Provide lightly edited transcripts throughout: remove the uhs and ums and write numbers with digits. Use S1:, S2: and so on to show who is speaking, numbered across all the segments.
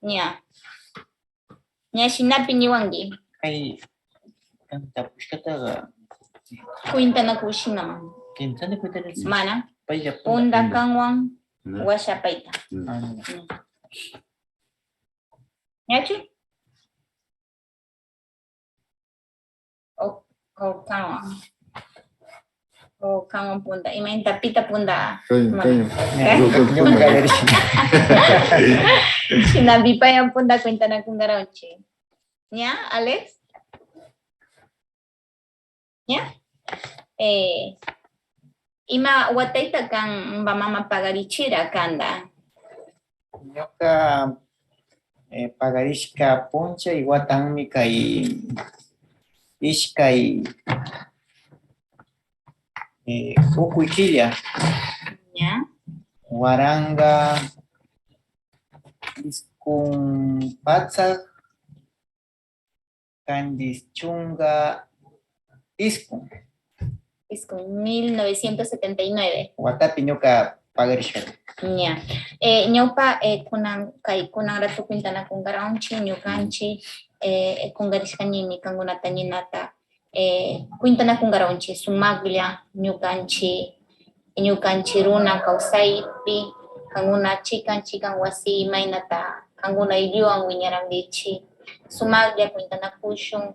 S1: Ña. Ña shinapi niwangi.
S2: Kay kanta pushkataga
S1: Kuintana kushinam.
S2: kintana kuitana
S1: Mana.
S2: paya
S1: Punda kanwan washapaita. Ñachi? O kanwan. O kanwan punda. Imenta pita punda. Shinapi paya punda kuintana kungaronchi. ¿Ya, Alex? ¿Ya? Ima wataita kan mama pagarichira kanda.
S2: Ñuka pagarishka puncha y watanmi kay ishkay ukuykilla.
S1: ¿Ya?
S2: Waranga iskun patsak kandis chunga iskun.
S1: Iskun 1979.
S2: Watapi ñuka pagarishka.
S1: Ya. Ñaupa kunan ratu kuintana kungaronchi ñukanchi kungarishkanimi kangunata ninata kuintana kungaronchi sumaqlla ñukanchi runa kawsaypi kanguna chikan wasi imaynata kanguna aylluwan wiñarankichik sumaqlla kuintana kushun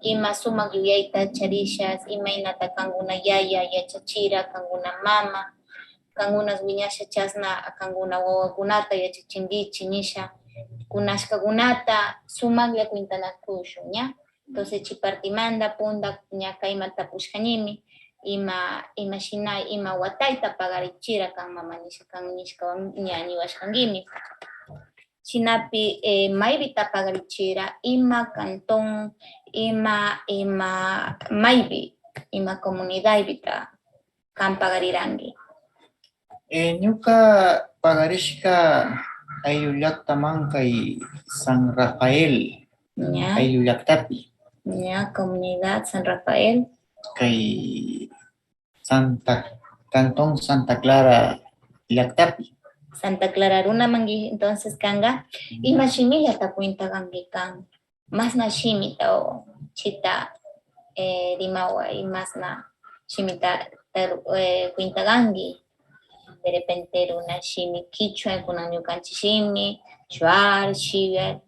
S1: ima sumaq yuyayta charishas imaynata kanguna yaya yachachira kanguna mama kangunas wiñasha chasna kanguna wawakunata yachachinkichi nisha kunashkakunata sumaqlla kuintana kushun ña entonces chipartimanta punda ña kayman tapushkanimi ima shinay ima watayta pagarichira kan mama nishkawan ña niwashkankimi shinapi maypita pagarichira ima cantón ima maypi ima comunidadpita kan pagariranki.
S2: Ñuka pagarishka ayllullaktaman kay San Rafael ayllullaktapi.
S1: Ya, comunidad San Rafael.
S2: Kay Cantón Santa Clara llaktapi.
S1: Santa Clara runa mangi entonces kanga ima shimillata kuinta gangi kan masna shimita o chita rimawa y masna shimita kuinta gangi de repente runa shimi kichwa kunan ñukanchi shimi shuar shiver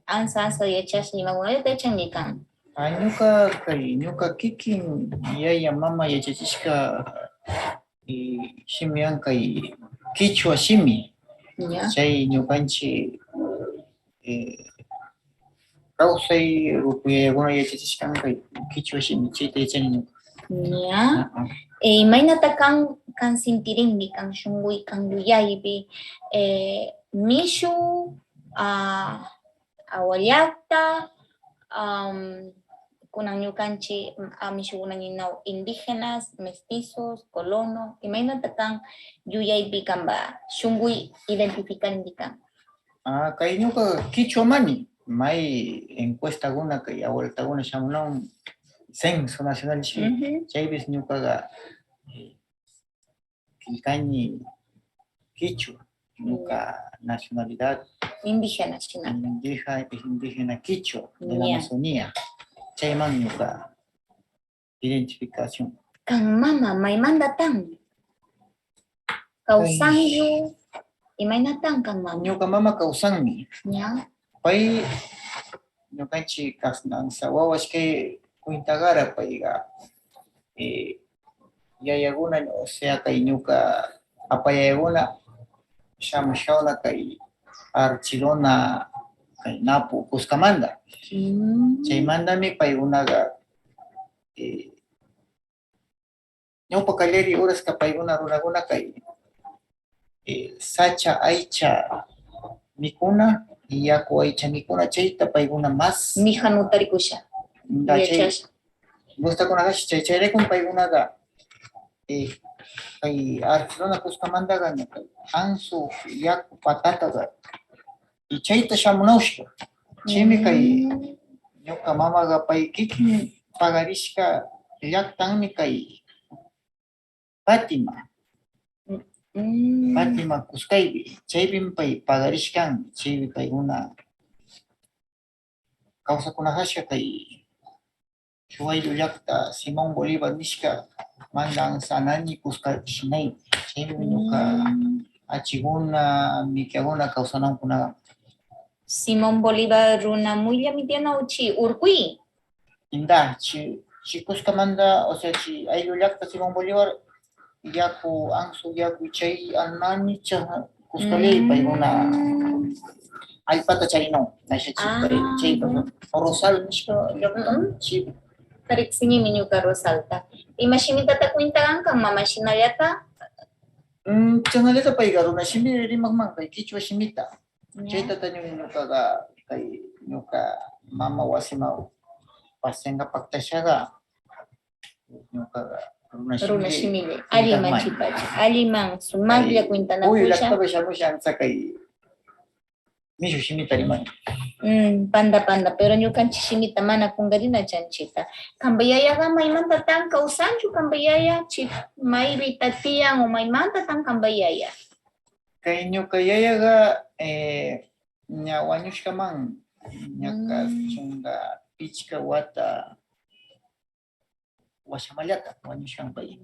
S1: ansa yachash nimaguna yachangi kan
S2: ñuka kikin yaya mama yachachishka shimian kay kichwa shimi. Chay ñukanchi kawsay rupuyayakuna yachachishkan kay kichwa shimi chayta yachani ñuka.
S1: Ya. Imaynata kan sintirinki kan shunguy kan yuyaypi mishu awallakta kunan ñukanchi mishukunan indígenas, mestizos, colonos, imaynata kan yuyaypi kanba shunguy identificarinki kan.
S2: Kay ñuka kichwa mani may encuestakuna kay awaltakuna shamunawan censo nacional chaypis ñukaga kilkani kichwa ñuka nacionalidad
S1: indígena
S2: kichwa de la Amazonía chayman ñuka identificación.
S1: Kan mama maymanta tan kawsanyu imaynatan kan mama.
S2: Ñuka mama kawsanmi.
S1: Ya.
S2: Pay ñukanchi kasnansa wawash kay kuintagara payga yayaguna o sea kay ñuka apayaguna shamushawna kay Archilona kay Napu Cuscamanda. Chaymandami paygunaga ñawpa kalleri uraska payguna runaguna kay sacha aycha mikuna yaku aycha mikuna chayta payguna mas
S1: mijanuta rikusha.
S2: Gustakunahash chayraykun paygunaga kay Archilona Cuscamandaga ansu yaku patataga y chayta shamunawshka chaymi kay ñuka mamaga pay kikin pagarishka llaktanmi kay Fatima. Fátima Cuscaybi, chaypim pay pagarishkan, chaypi paykuna kawsakunahasha kay Shuayllu llaqta Simón Bolívar nishka mandan sanani Cuscashinay, chaymi ñuka achiguna, mikiaguna kawsanankunaqa.
S1: Simón Bolívar runa muy llamidiana uchi urqui.
S2: Inda, chi Cuscamanda, o sea, chi ayllu llaqta Simón Bolívar, yaku ansu yaku chay almani chaha Cuscaley paykuna allpata charino, nasha chay Rosal nishka llaqta chi.
S1: Pariksini ñuka Rosalta. Imashimita cuentan kan mama shinallata.
S2: Chanaleta payqa runa shimi rimaqman kay kichwa shimita. Chaytata ñukaqa kay ñuka mama wasima pasenga paktashaqa ñukaqa
S1: Runa shimile. Aliman chipacha. Aliman sumaqlla cuentana
S2: uy,
S1: kusha.
S2: llaqtapi shamusha kay mishu shimita riman.
S1: Panda, pero ñukanchik shimita mana kungarina chanchita. Kambayayaqa maymanta tan kawsanchu kambayaya chik maybi tatiyan o maymanta tan kambayaya.
S2: Kay ñuka yayaqa ña wañushkaman ñaqa chunga pichka wata washamallata wañushkan pay.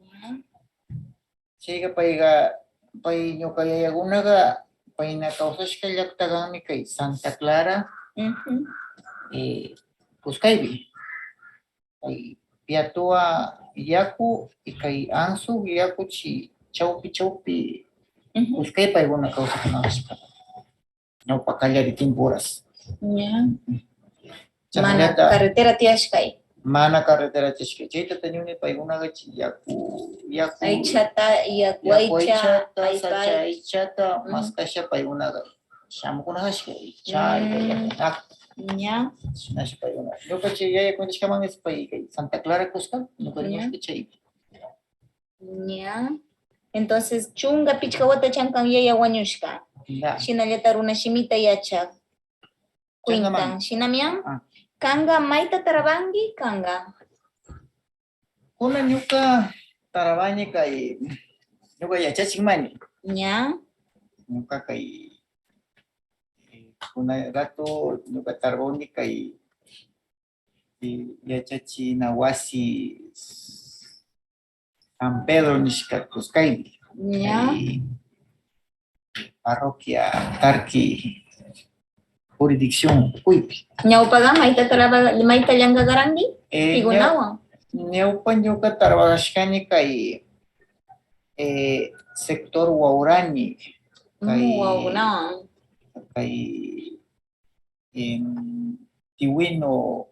S2: Chayqa pay ñuka yayakunaqa payna kawsashka llaqtaqa kay Santa Clara, Cuscaypi. Kay Piatua yaku y kay Ansu yaku chawpi Cuscay paykuna kawsakunahashka. Ñawpa kallari temporas.
S1: Mana carretera tiyashkay.
S2: Mana carretera tiyashkay. Chaytata ñuni paykunaqa yaku
S1: aychata yaku aycha
S2: aychata maskasha paykunaqa shamukunahashka chayta
S1: ña
S2: shinasha paykuna. Ñuka chay yaya kuentashkaman es pay kay Santa Clara Cusca, ñuka rimashka chaypi.
S1: ña entonces chunga pichka wata chankan yaya wañushka. Shinallata runa shimita yachak. Cuentan shinamian kanga mayta tarabangi kanga.
S2: Kuna ñuka tarabañi kay ñuka yachachikmani.
S1: Ña.
S2: Ñuka kay kuna rato ñuka tarboni kay yachachina wasi San Pedro nishka Cuscaypi.
S1: Ña.
S2: Parroquia Tarqui jurisdicción Cuypi.
S1: Ñawpaqa mayta llankakaranki tikunawan.
S2: Ñawpa ñuka trabajashkani kay sector Waurani.
S1: Wawkunawan.
S2: Kay Tiwino.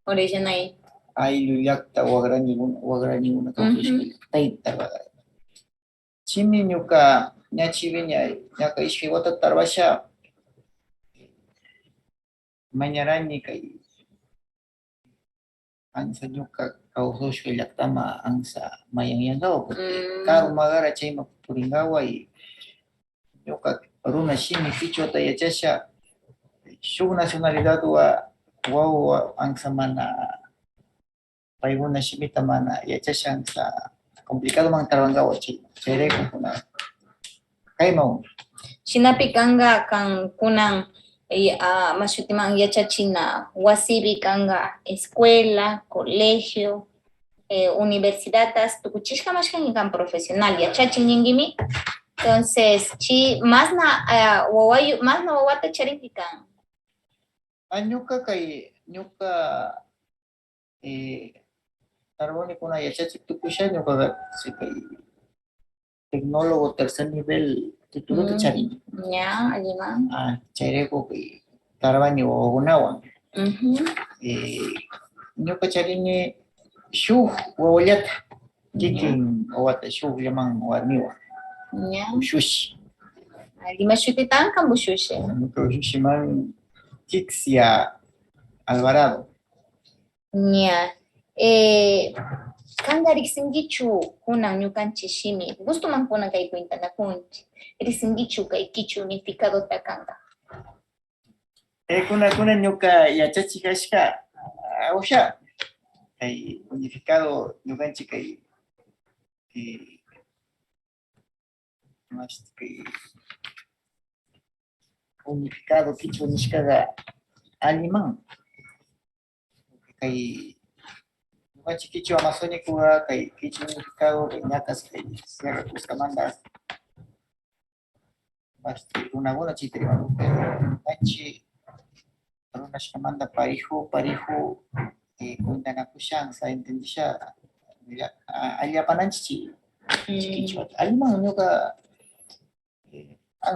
S1: Orillanay.
S2: Ayllu llaqta waqrañikuna kawsashka tayta. Chimi ñuka ñachibi ñaka ishkay wata trabasha mañarani kay ansa ñuka kawsashka llaqtama ansa mayanyankawa karu magara chayma puringawa y ñuka runa shimi kichwata yachasha shuk nacionalidad wawa ansa mana paykuna shimita mana yachasha ansa complicado man tarbangawa chayrayku kuna kayman.
S1: Shinapi kanga kan kunan mashutiman yachachina wasibi kanga escuela, colegio, universidades tukuchishka mashkan kan profesional yachachin ningimi. Entonces, más na wawata charinki kan.
S2: Ñuka kay ñuka tarboni kuna yachachik tukusha ñuka kay tecnólogo tercer nivel tituluta charini.
S1: Ya, aliman.
S2: Chayrayku kay tarbani wawakunawan. Ñuka charini shuk wawallata kikin wawata shuk llaman warmiwan.
S1: Ya.
S2: Ushushi.
S1: Lima shutitan kan bushushi.
S2: Ñuka ushushiman Kixia Alvarado.
S1: Ya. Kanga risingichu kunan ñukanchik shimi gustuman kunan kay cuentanakunchik risingichu kay kichu unificado ta kanga.
S2: Kuna ñuka yachachikashka usha kay unificado ñukanchik kay unificado Quichua nishkaga alemán. Kay nukanchik Quichua amazónicoga kay Quichua unificado kay ñatas kay Sierra Cuscamanta runakuna chayta rimanku nukanchik runashkamanta parihu kuntanakushan sa entendisha allapananchik Quichua alemán ñuka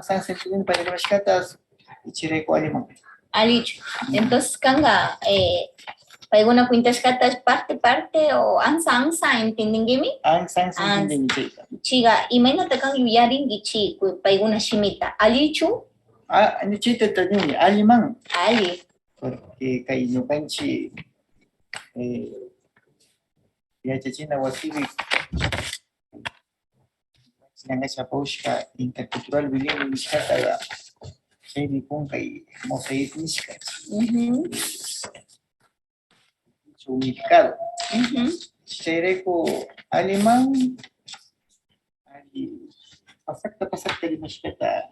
S2: San sentido para las catas y chireko alemán.
S1: Alicho. Entonces, kanga, alguna cuentas catas parte o ansa, ¿entienden que mi?
S2: San entienden chica.
S1: Chiga, imagínate kang yuyarin gichi, paiguna shimita. Alicho?
S2: Ni chita también alemán.
S1: Ali.
S2: Porque kay no kanchi ya chachina wasibi sinanga chapaushka intercultural bilingüe nishkata ya chaymi kunkay mosaic nishka unificado chayrayku alemán pasakta rimashkata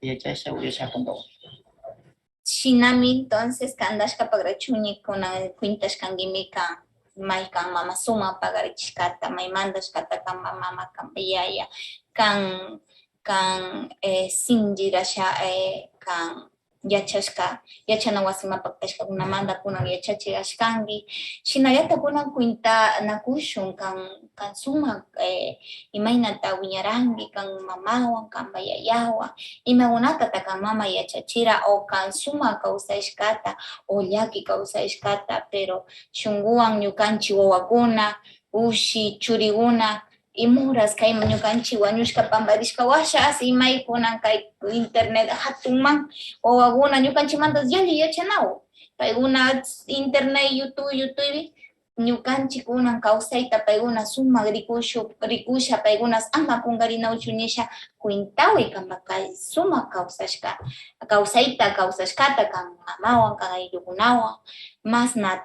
S2: yachasha uyashakuntawan
S1: Shinami, entonces, kandashka pagrachuni con cuentas kangimika. May kang mama suma pagarichkata, may mandashkata kang mama kang yaya, kang sinjirasha kang yachana wasima pagtashka kuna manda kunang yachachirashkangi, shinayata kunang kuinta nakushun kang suma imaynata wiñarangi kang mamawan kang bayayawan, imagunata kang mama yachachira o kang suma kawsashkata o llaki kawsashkata, pero shunguwan ñukanchik wawakuna, ushi, churiguna, imuras kay ñukanchik wañushka pamparishka washas imaykunan kay internet hatunman wawakuna ñukanchikmantas yalli yachanaw paykuna internet YouTube ñukanchik kunan kawsayta paykuna sumak rikusha paykunas ama kungarinawchu nisha kuintawi kamba kay sumak kawsashkata kan mamawan kan ayllukunawan masna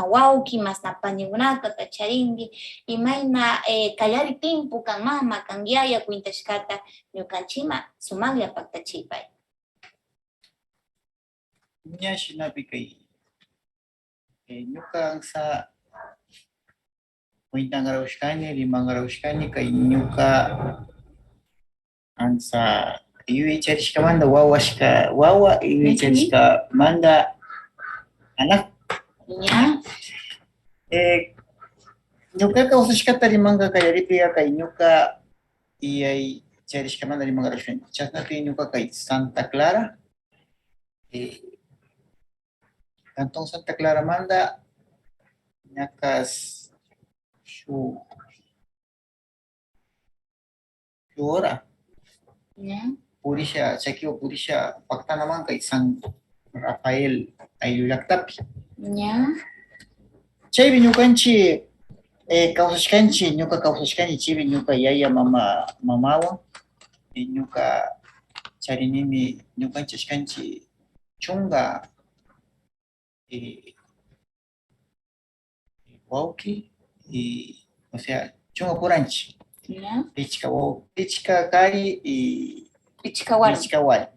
S1: wawki masna pañikunata charinki imayna kallari timpu kan mama kan yaya kuintashkata ñukanchima sumaklla paktachipay.
S2: Ña shinapi kay ñuka ansa kuintangarawashkani rimangarawashkani kay ñuka ansa yuyaycharishkamanta wawa yuyaycharishkamanta anak ñuka kawsashkata rimanka kallaripi kay ñuka yuyaycharishkamanta rimangarawashkani chasnapi ñuka kay Santa Clara Cantón Santa Clara manda ñakas shu hora Purisha Chaquio Purisha Pactanamanca y San Rafael Ayuyactapi chaybi ñukanchi kawsashkanchi ñuka kawsashkanchi chaybi ñuka yaya mamawan ñuka charinimi ñukanchi ashkanchi chunga wauki o sea chunga puranchi pichka kari y pichka wari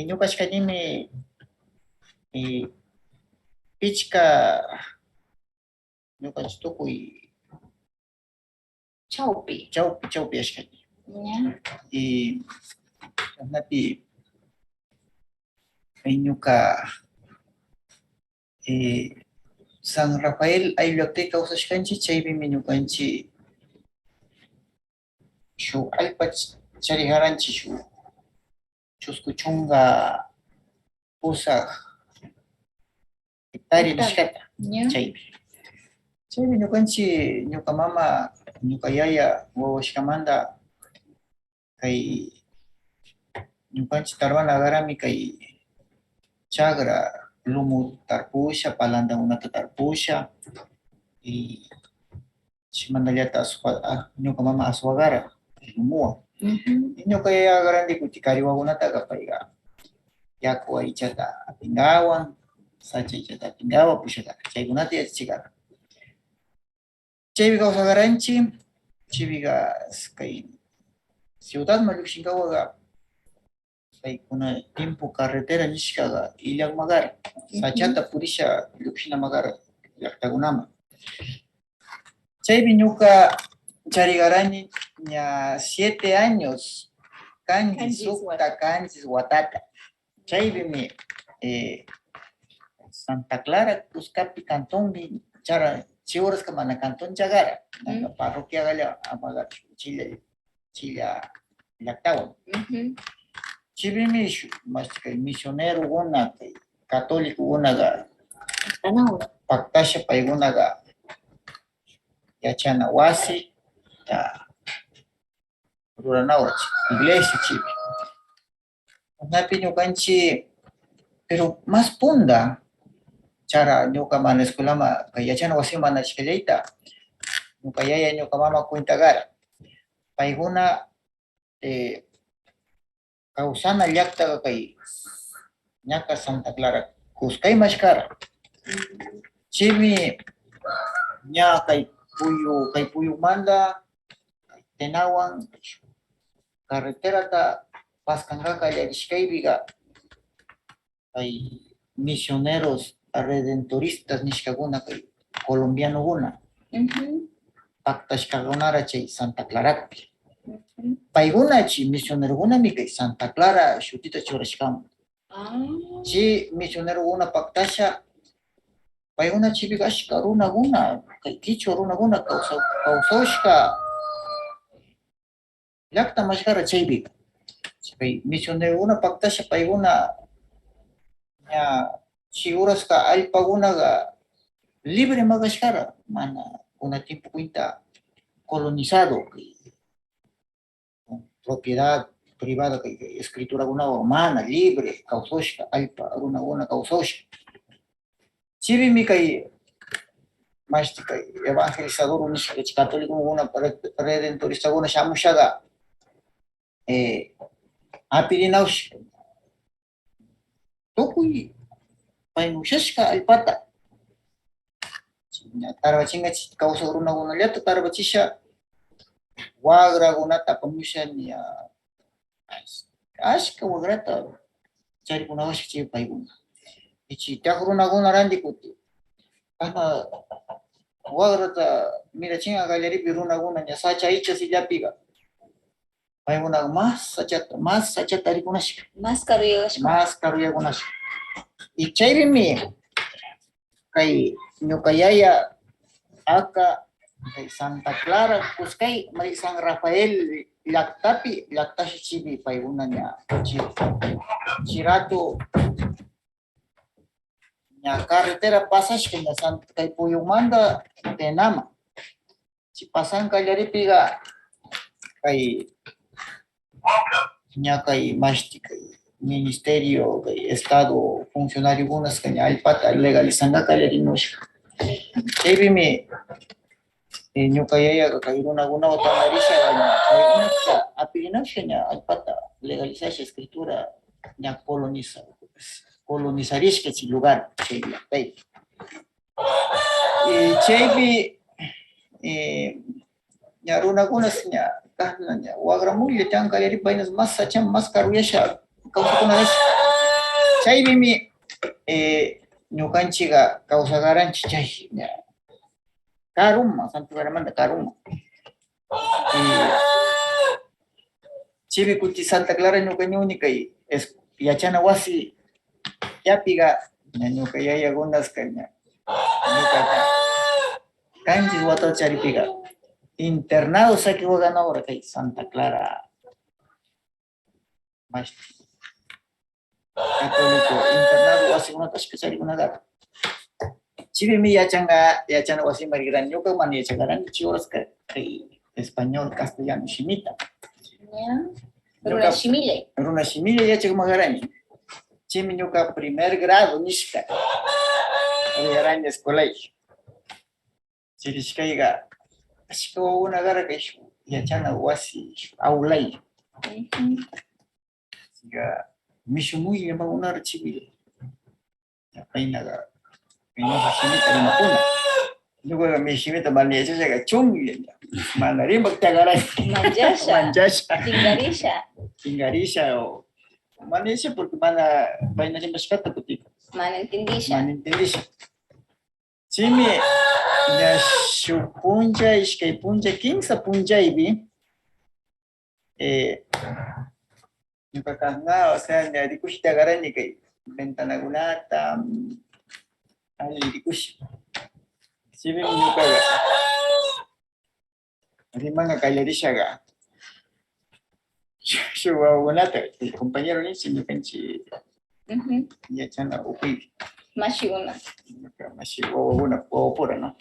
S2: ñuka ashkanimi pichka ñukanchi tukuy chawpi ashkani y chasnapi ñuka San Rafael Ayllacta kawsashkanchi chaybimi ñukanchi shu allpa charijaranchi shu chusku chunga pusaq hectárea nishkata chaybi ñukanchi ñuka mama ñuka yaya wawashkamanta kay ñukanchi tarwana agarami kay chagra lumu tarpusha palantakunata tarpusha y chimandallata ñuka mama aswagara lumuwan ñuka yaya agarandi kuti kari wawakunataqa payqa yaku aychata apingawan sacha aychata apingawan pushaka chaykunata yachachikarka chaypi kawsagaranchi chiviga kay ciudad Maluxingawaga kay kuna tiempo carretera nishkaga ilak magar sachata purisha luxina magar llaqtakunama. Chaypi ñuka charigarani ña 7 años kanji sukta kanji watata. Chaypimi Santa Clara Cuscapi cantonmi chara chihoras ka mana canton chagara parroquia gala amaga Chilla llaqtawan. Chibimi mas kay misionero guna kay católico gunaga paktasha paygunaga yachana wasi ruranawa iglesia chibi. Napi ñukanchi pero más punda cara ñuka mana escuelama kay yachana wasi mana chikallaita ñuka yaya ñuka mama cuentagara payguna kausana llaqtaga kay ñaca Santa Clara Cuscay mashkara chimi ña kay puyu manda tenawan carreterata paskangaqa allarishkaypiqa kay misioneros redentoristas nishkakuna kay colombianokuna paktashkakunara chay Santa Clarapi paykunachi misionerokunami kay Santa Clara shutita churashkama chi misionerokuna paktasha paykunachipiqa ashka runakuna kay kichwa runakuna kawsashka llaqta mashkara chaypiqa kay misionerokuna paktasha paykuna ña siguraska allpakunaqa libre magashkara mana una tiempo cuenta colonizado propiedad privada kay escritura kunawan mana libre kawsashka allpa runakuna kawsashka chibimi kay mashti kay evangelizador nishka católico kuna redentorista kuna shamushaga apirinawshka tukuy paymushashka allpata tarvachinga kawsaq runakunallata tarvachisha wagrakunata apamusha ña ashka wagrata charikunawashka chay paykuna ichi tiaq runakuna randikuti ana wagrata mirachinga gallaripi runakuna ña sacha icha sillapiqa paykunaqa mas sachata rikunashka
S1: Más
S2: karuyakunashka y chaypimi kay ñuka yaya aka kay Santa Clara Cuscay María San Rafael llaqtashi chibi paykuna ña chirato ña carretera pasashka ña kay Puyumanta Tenama chi pasanka allaripiqa kay ña kay mashti kay ministerio kay estado funcionario kunas kay allpata legalizanqa allarimushka chaypimi ñuka yayaqa kay runakunawan tandarisha paykuna apirinashka ña allpata legalizasha escritura ña colonizarishka chay lugar chay llaqtaypi chaypi ña runakunas ña kasna ña wagramulla chanka allaripi paynas mas sachan mas karuyasha kawsakunarash chaypimi ñukanchiqa kawsagaranchik chay ña karuma Santa Claramanta karuma chaypi kuti Santa Clara ñuka ñawni kay yachana wasi yapiqa ña ñuka yayakunas kay ña ñuka kanchis wata charipiqa internado sakiwaganawra kay Santa Clara mashti católico internado wasikunata ashka charikunagara chibimi yachana wasi marigrani ñuka mana yachagaran chihoras kay español castellano shimita
S1: Runa
S2: shimilla yachagmagarani chimi ñuka primer grado nishka yarani escuelay chirishkayga ashka wawakunagara kay yachana wasi aulay mishumuy llamakunara chibi paynaqa shimita rimakuna 누가 미시미도 많이 해주자가 종이야. 만나리 먹다가라.
S1: Manjasha.
S2: 만자샤.
S1: Tingarisha.
S2: Kingarisha. Manisha porque mana vai na mascata puti.
S1: Manentindisha.
S2: Manintendisha. Chimi na shupunja iskai punja kinsa punja ibi. Nukakanga, o sea, na dikushi tagara ni kay ventana gunata. Ali dikushi. Chimi nukaga. Ari mga kailarisha ga. Shuwa gunata, el compañero ni si nukanchi ya chana upi.
S1: Mashiguna.
S2: Masih una pura, ¿no?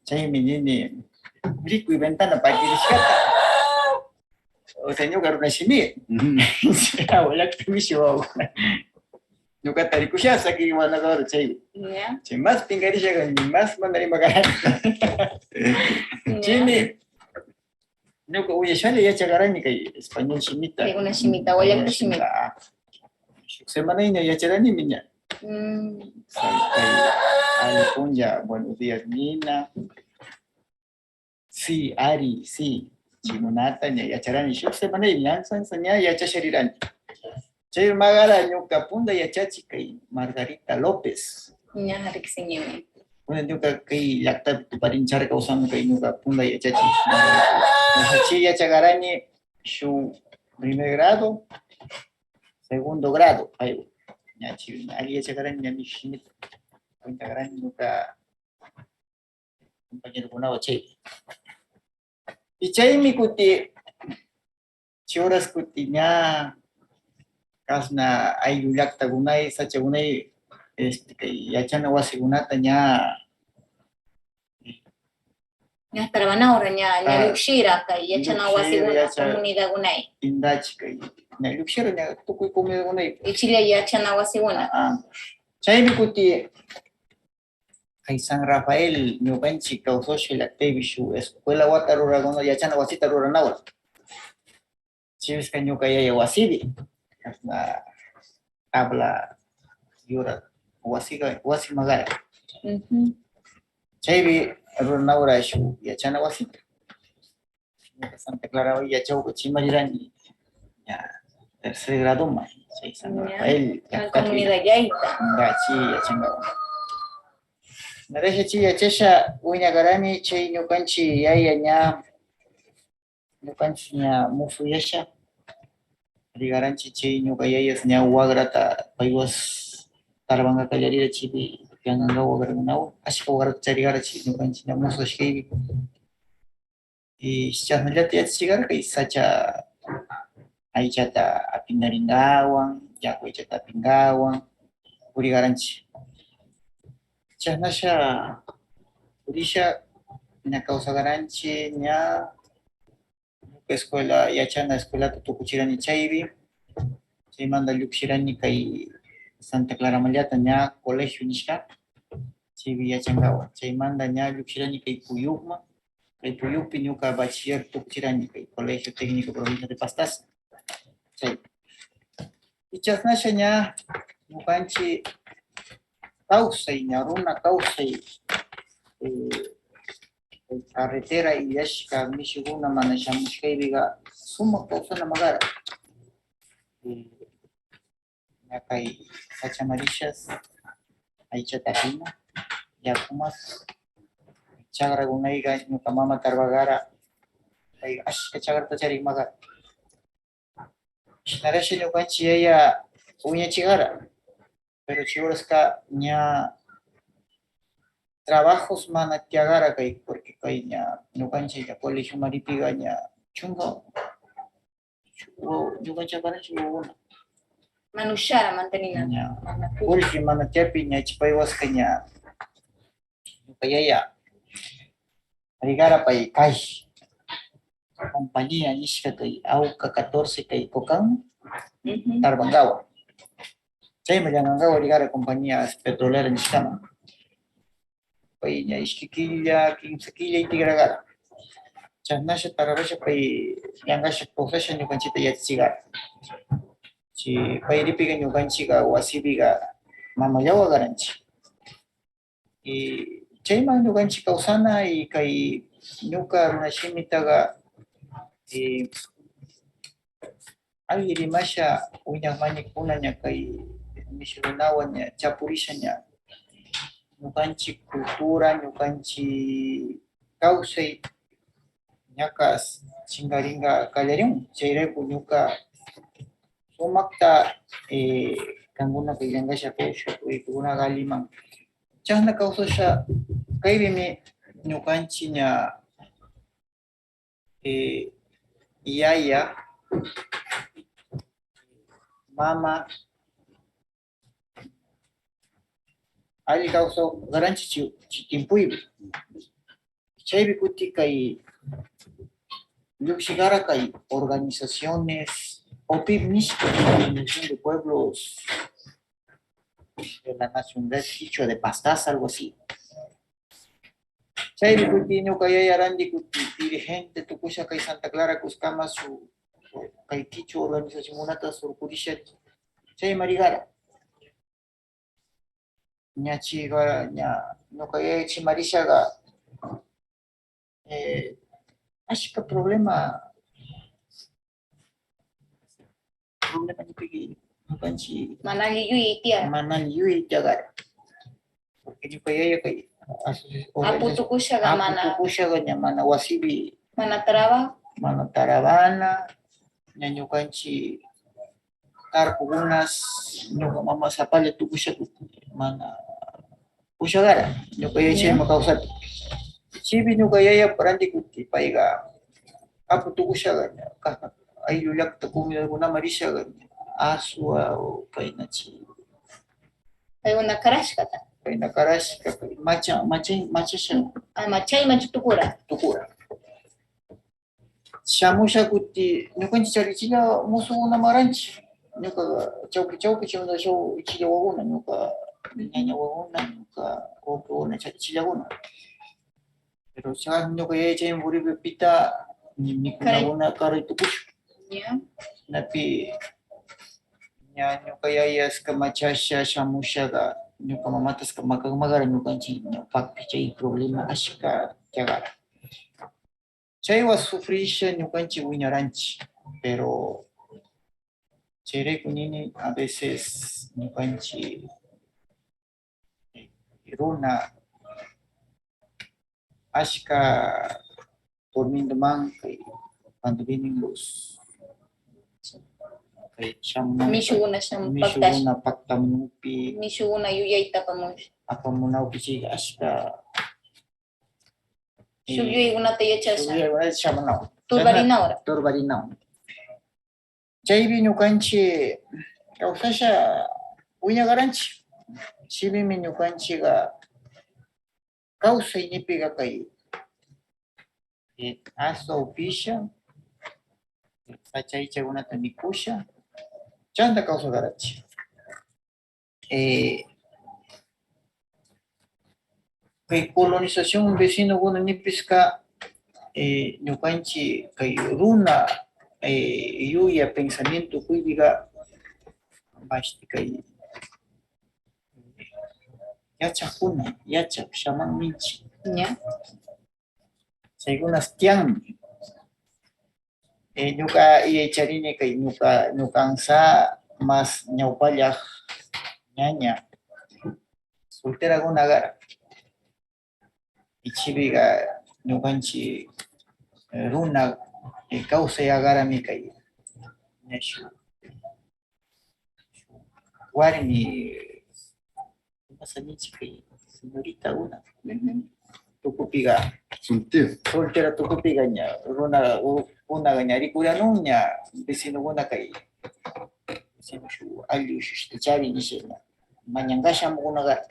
S2: Saya menini beli ventana pagi di sekitar. O sea, yo garu nasi ni. Saya bolak tu misi wow. Yo kata di kusya saki mana garu saya.
S1: Ya.
S2: Saya mas tinggal di sana, mas mana di makanan. Jadi, yo ko uya shale ya cagaran ni kay Espanyol simita.
S1: Kay una shimita, wala ko shimita.
S2: Semana ini ya cagaran ni minya. Kay Alpunja, buenos días, Nina. Sí, Ari, sí. Chimunata, ya charani, yo se mané, lanzan, ya ya chasheriran. Chay magara, ñuka punda, ya chachika y Margarita López.
S1: Ya, harik señor.
S2: Una ñuka kay lakta tu parinchar causando kay ñuka punda, ya chachi. Chachi, ya chagarani, su primer grado, segundo grado. Ahí, ya chi, ali ya chagarani, ya mi shimit. Cuenta gran ñuka compañero kuna chay. Y chay mi kuti choras kuti nya kasna ayulakta gunay sacha gunay kay yachana wasigunata nya
S1: Ya trabaja ahora ya luxira kay ya chana wasiguna
S2: Luxira,
S1: comunidad gunay.
S2: indachi kay na luxero nya tukuy comida gunay.
S1: Y Chile ya chana wasiguna.
S2: Chay mi kuti kay San Rafael ñukanchi kawsoshe laktebi shu escuela watarura gono yachana wasita ruranawal. Chivisca ñuka yaya wasibi. Kasna habla yura wasi magara. Chaybi ruranawra shu yachana wasita. Santa Clara hoy yachau chimarirani. Ya tercer grado más. Chay San Rafael.
S1: La comunidad yaita.
S2: Ngachi yachanga. Narehe chi yachesha uña garani chay ñukanchi yaya nya ñukanchi nya musu yasha rigaranchi chay ñuka yayas nya wagrata paywas tarbanga kallarira chibi yanganga wagranaw ashka wagrata charigara chi ñukanchi nya musu shkaybi y chasnallata yachachigara kay sacha aychata apinaringawan yaku aychata apingawan purigaranchi. Chasnasha Urisha nya kausagaranchi nya escuela yachana escuela tutukuchirani chaybi chay manda lluksirani kay Santa Clara Mallata nya colegio nishka chaybi yachangawa chay manda nya lluksirani kay Puyukma kay Puyukpi ñuka bachiller tukuchirani kay colegio técnico provincia de Pastas chay y chasnasha nya ñukanchi kausay ñaruna kausay carretera y yashka mishiguna mana shamushkaybiga suma kausana magara ñakay sachamarishas aychatapina yakumas chagragunayga ñuka mama tarbagara kay ashka chagrata charik magara shinarashi ñukanchi yaya uñachigara pero chiurasca ña trabajos mana tiagara kay porque kay ña ñukanchi ya colegio maripiga ña chunga ñukanchi aparanchi una
S1: Manushara mantenina.
S2: ña colegio mana tiapi ña chipaywaska ña ñuka yaya rigara pay kay compañía nishka kay AUCA 14 kay Cocan Tarbangawa chay Mayangangawa rigara compañías petroleras nishkama pay ña ishkikilla 15 killa itigragara chasnasha tararasha pay yangasha posesha ñukanchita yachachigara chi pay ripiga ñukanchiga wasipiga mamallawa garanchi y chayman ñukanchik kawsana y kay ñuka runashimitaqa alli rimasha wiñaq mañikuna ña kay mishunawan ña chapurisha ña ñukanchik cultura ñukanchik kawsay ñaqa chingaringa kallarin chayrayku ñuka sumakta kankuna kay llangasha kawshakunaqa alliman chasna kawsasha kayrimi ñukanchik ña yaya mama alli kawsaw garanchik tiempuypi chaypi kutin kay llukshiqara kay organizaciones OPIP nishka Organización de Pueblos de la Nacionalidad Quichua de Pastaza, algo así. Chaypi kutin ñuka yaya randi kutin dirigente tukusha kay Santa Clara Cuscama su kay Quichua organización unata surkurisha chay marigara ña chigara ña ñuka yaya chimarishaga ashka problema ñupi ñukanchik
S1: Manali yui tia.
S2: manali yui tiagara porque ñuka yaya kay
S1: Aputukushaga mana.
S2: Aputukushaga ña mana wasibi
S1: Mana traba.
S2: mana taravana ña ñukanchik tarpukunas ñuka mama sapalli tukushaku mana pushagara ñuka yaya chayma kawsata chaypi ñuka yaya randik kutin payqa aputukushaga ña kasna ayllu llaqta comidakunama rishaga aswa o kaynachi
S1: Paykuna karashkata.
S2: kayna karashka kay machasha
S1: Chay machutukura.
S2: tukura shamusha kutin ñukanchik charichilla musukuna maranchik ñuka chawpi chayuna shaw ichilla wawuna ñuka ñaña wawuna ñuka wawkuna charichillakuna pero chasna ñuka yaya chayman puripi pita mikunakuna karay tukushun napi ña ñuka yayaska machasha shamushaqa ñuka mamataska makanmagara ñukanchik ñawpakpi chay problema ashka tiagara chaywan sufrisha ñukanchik wiñaranchik pero chayrayku nini a veces ñukanchik runa ashka durmiendoman kay cuando vienen los
S1: Mishuguna shampaktash.
S2: mishuguna paktamunupi
S1: Mishuguna yuyayta pamush.
S2: apamunawpi chay ashka
S1: Shubyuygunata yachasha.
S2: shamunau
S1: Turbarinaura.
S2: turbarinau chaypi ñukanchik kawsasha wiñagaranchik chaypimi ñukanchikqa kawsaynipiqa kay aswa upisha pachaychakunata mikusha chanta kawsagaranchik kay colonización vecinokuna nipiska ñukanchik kay runa yuya pensamiento kuypiqa mashti kay yachaqkuna yachaq shamanninchik chaykunas tiyanmi ñuka yaycharini kay ñukansa mas ñawpallaq ñaña solterakuna kara ichipiqa ñukanchik runa kawsay agarami kay warmi masaninchik kay señorita una tukupiqa soltera tukupiqa ña runaqa ña rikuranun ña vecinokuna kay vecino shu alli ushushta charin nisha ña mañanqa shamukunakara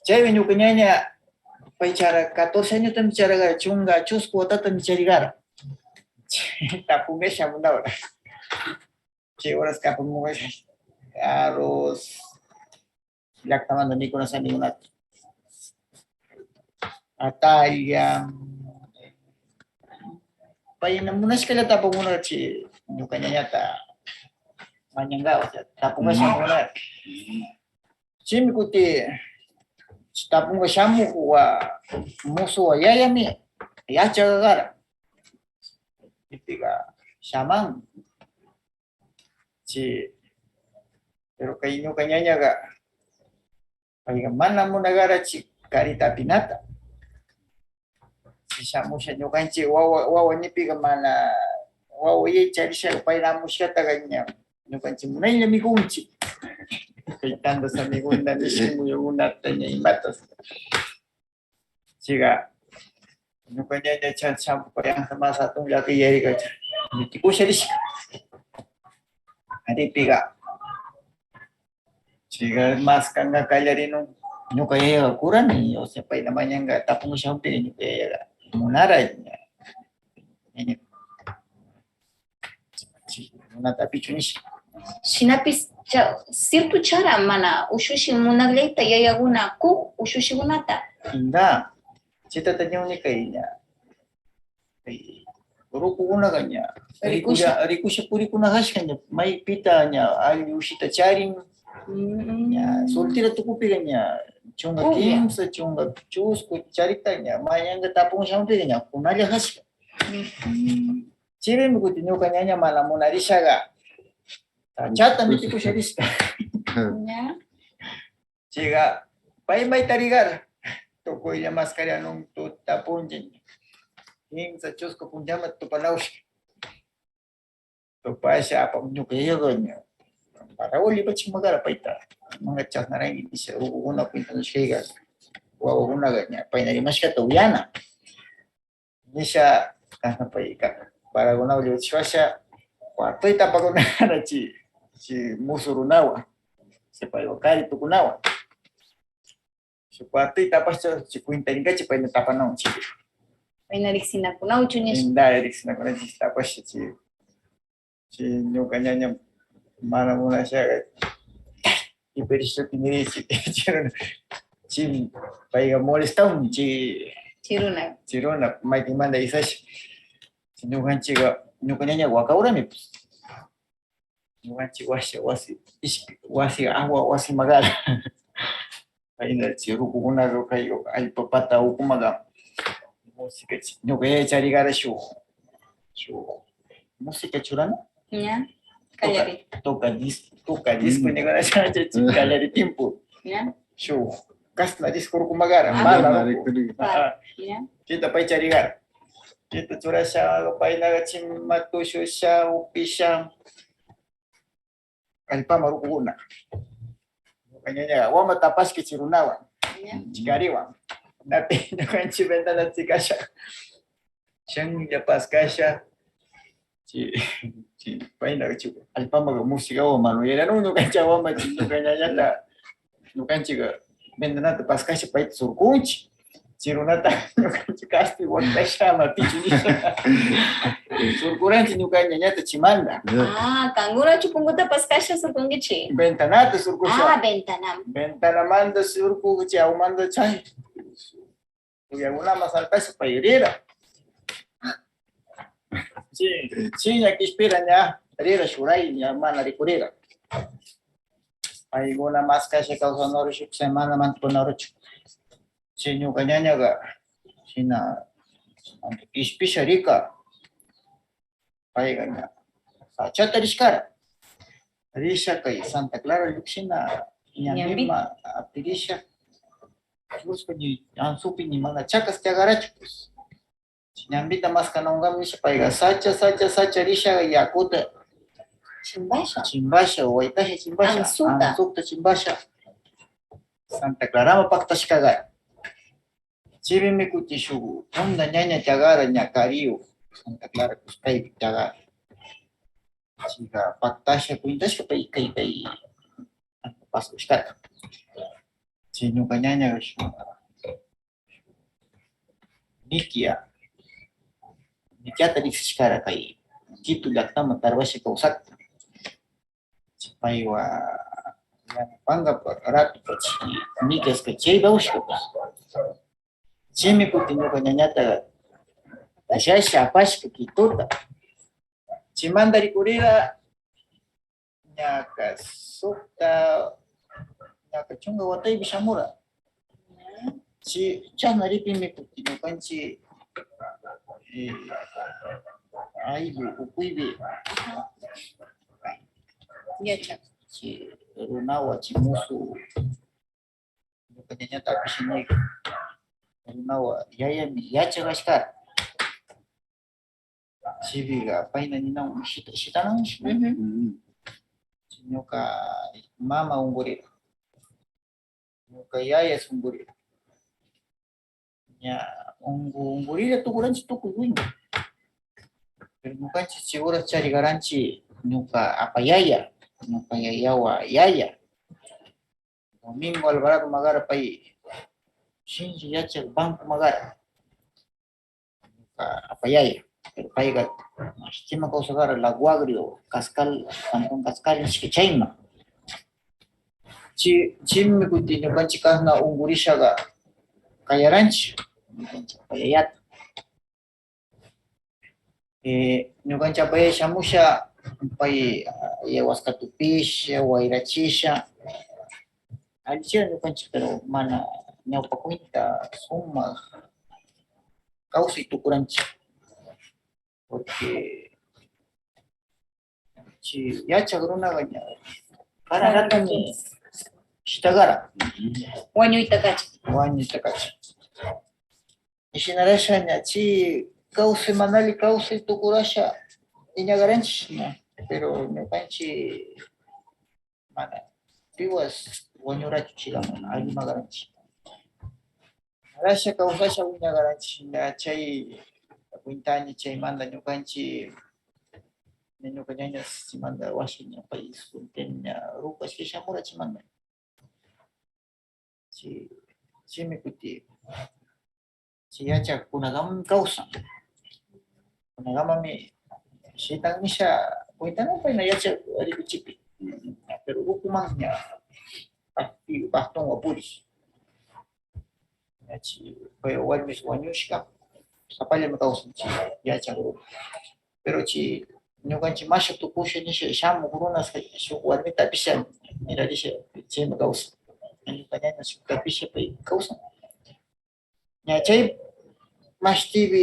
S2: chaypi ñuka ñaña paychara 14 añotami charaqara chunka chusku watatami charigara tapunga shamunawra chay horas kapamunga arroz llaqtamanta mikunasanikunata atalla payna munashkallata apamunarchi ñuka ñañata mañanqa tapunga shamunara chaymi kuti tapong shamu wa musu wa yaya mi ya chagara itiga shaman si pero kayo kanya ga ay mana mo nagara chi karita pinata si shamu siya nyo kanchi wawa nipiga mana wawa ye chari siya upay na mo siya taganya nyo kanchi muna yung migunchi kaitando sa migunda ni shimu yung unata niya imbatas siga nyo kanya niya chan shamu pa yung sama sa itong laki yeri ka niti ko siya siya nipiga siga mas kanga kaya rin nyo kaya kuran ni o sepay naman yung tapong siya umpin nyo kaya munara niya munata pichunis
S1: Shinapis sirtu chara mana ushushi munagleita yayaguna ku ushushi gunata.
S2: Inda cita tanyo ni kaya kay guru ko una kanya rikusha puri kuna hash kanya may pita niya ayushita charing niya soltira tukupi kanya chunga kimsa chunga chus ko charita niya mayang tapong siya umpin niya kunalya hash Chile mo kutinyo kanya niya malamunari siya ga chata miti ko siya lista. Chiga, pay may tarigar. Tukoy niya maskara nung tutapon dyan. Hing sa Diyos ko kung diyamat tupanaw siya. Tupay siya apang nyo kaya ganyan. Para uli ba siya magarapay ta. Mga chat na rin hindi siya uuna po yung siya. Uuna ganyan. Pay na rin mas katawiyana. Hindi siya kanapay ka. Para guna ulit siya. Kuwato'y tapag na na si musurunawa. Si payokari tukunawa. Si kuwato'y tapos si kuintarin ka, si pay natapanaw.
S1: May nariksin ako na uchunya siya.
S2: Hindi, nariksin ako na tapos si yung kanya niya mana muna siya. Iperis siya tiniri si payga molestaw Chiruna, may timanda isa siya. Sinuhan chiga, kanya niya wakaura mi. Sinuhan chiga wasi agua wasi magala. Ay na chiru kuna ro kayo ay papata o kumaga. Musika kaya charigara shu. Musika churana?
S1: Nya. Kaya
S2: Toka disco ni kana siya kaya di timpo.
S1: Nya.
S2: Shu. Kas na disco kumagara. Mala.
S1: Nya.
S2: Kita pay charigara. Kita cura siya, lupay na matusyo siya, upi siya. Kaya pa marukuna. Kanya niya, wa matapas ki chirunawa. Chikariwa. Natin na kanya chibenta na chika siya. Siyang yapas ka siya. Pay na chico. Alpa magamusika o manuela. No kanya wa matino kanya niya. No kanya chika. Benta na tapas ka siya, pay surkunchi. Chirunata kasti wanta shama pichunisa. Surkuranti nyukanya nyata chimanda.
S1: Kangura chupunguta paskasha surkungichi.
S2: Bentanata surkusha.
S1: Bentanam.
S2: Bentanamanda surkuchi aumanda chan. Kuya una masalpasa pairira. Chinya kispira nya, rira shurai nya mana rikurira. Ay guna maskasha kausanoro shuk semana mantupanoro chuk. Sinyo kanya ga sina ispisa rika ay ganya chata riskara risha kay Santa Clara luksina nyamima apirisha justo ni ansupi ni mga chakas tiagarachus nyambita mas kanongam ni siya paiga sacha risha yakuta chimbasha waitahe chimbasha ansukta chimbasha Santa Clara mapaktas kaga Chibi me kutishu, onda ñaña chagara ñakariu, Santa Clara kuskay chagara. Chiga paktasha kuintasha pa ikay paso skara. Sino ka ñaña Nikia tarik skara kay Kitu lakta matarwashi kausak. Chipaywa panggap ratu pachi Nikas kachay bawsh ka Chimi kutinyo kanya nyata siya apash kakituta. Chimanda rikurira nyaka sukta nyaka chunga watay bisamura. Si chasna ripimi kuti ñukanchik ayllu ukuypi
S3: Yachaq.
S2: chi runawa chi musu ñuka ñañata apishinayku runawa yayami yachaqashkara chibiga payna ninawan shitanan ñuka mama unkurira ñuka yaya unkurira ña unkurira tukuranchik tukuy wiña pero ñukanchik seguras charigaranchik ñuka apa yaya ñuka yayawa yaya Domingo Alvarado Magara pay shinchi yachaq banco Magara ñuka apa yaya pero payqa estima kawsaqara Laguagrio Cascal Cantón Cascal nishka chayma chimi kuti ñukanchik kasna unkurishaqa kayaranchik ñukanchik apa yayata ñukanchik apa yaya shamusha pay ayahuasca tupisha wayrachisha allichira ñukanchik pero mana ñawpa cuenta sumaq kawsay tukuranchik porque chi yachaq runaqa ña kararata shitagara
S3: Wañuyta kacha.
S2: wañuyta kacha ishinarasha ña chi kawsay manali kawsay tukurasha iñagaranchik ña pero ñukanchik mana piwas wañurachu chilaman allimagaranchik rasha kawsasha wiñagaranchik ña chay Quintaña chaymanta ñukanchik ñuka ñaña simanta wasi ña pay sulteña rupashka shamura chimanta chimi kuti chi yachaqkunaqam kawsan kunaqamami shitan nisha Quintana payna yachaq rikuchipi pero ukuman ña bastonwan purish ñachi pay warmish wañushka sapallami kawsan chi yachaq pero chi ñukanchik masha tukusha nisha shamuq runas shuk warmita apisha mirarisha chaymi kawsan ñuka ñaña shuk apisha pay kawsan ña chay mashtipi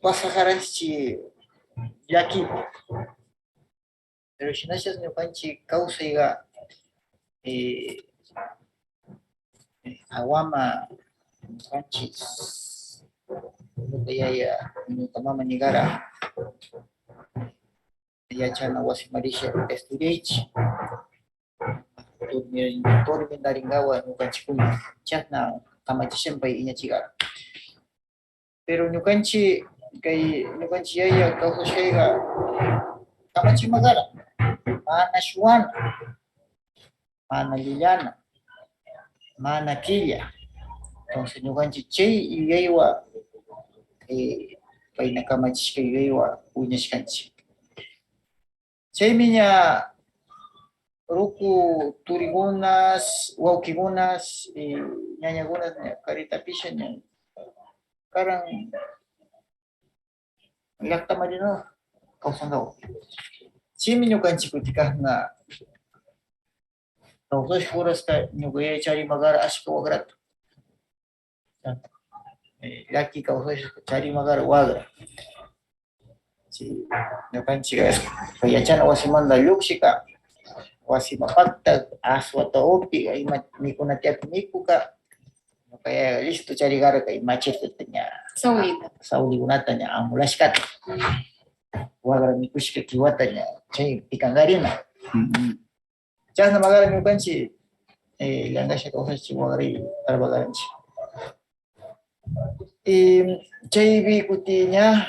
S2: pasaqaranchik llakipi pero shinashas ñukanchik kawsayqa awama ñukanchik ñuka yaya ñuka mama nigara yachana wasimarisha estudiaychik tormendaringawa ñukanchikkuna chasna kamachishan pay iñachigara pero ñukanchik kay ñukanchik yaya kawsashkayqa kamachimagara mana shuwana mana lillana mana killa entonces ñukanchik chay yuyaywa payna kamachishka yuyaywa wiñashkanchik chaymi ña ruku turikunas wawkikunas ñañakunas ña karitapisha ña karan llaqta marino kawsankawan chimi ñukanchik kuti kasna kawsashka urasqa ñuka yaya charimagara ashka wagrata llaki kawsashka charimagara wagra ñukanchik yachana wasimanta llukshiqa wasima pakta aswata upi ima mikuna tiyapi mikuka ñuka yaya listo charigara kay machete ña sawlikunata ña amulashkata wagra mikushka kiwata ña chay pikangarina chasna magara ñukanchik llangasha kawsashchik wagray tarpagaranchik chaypi kuti ña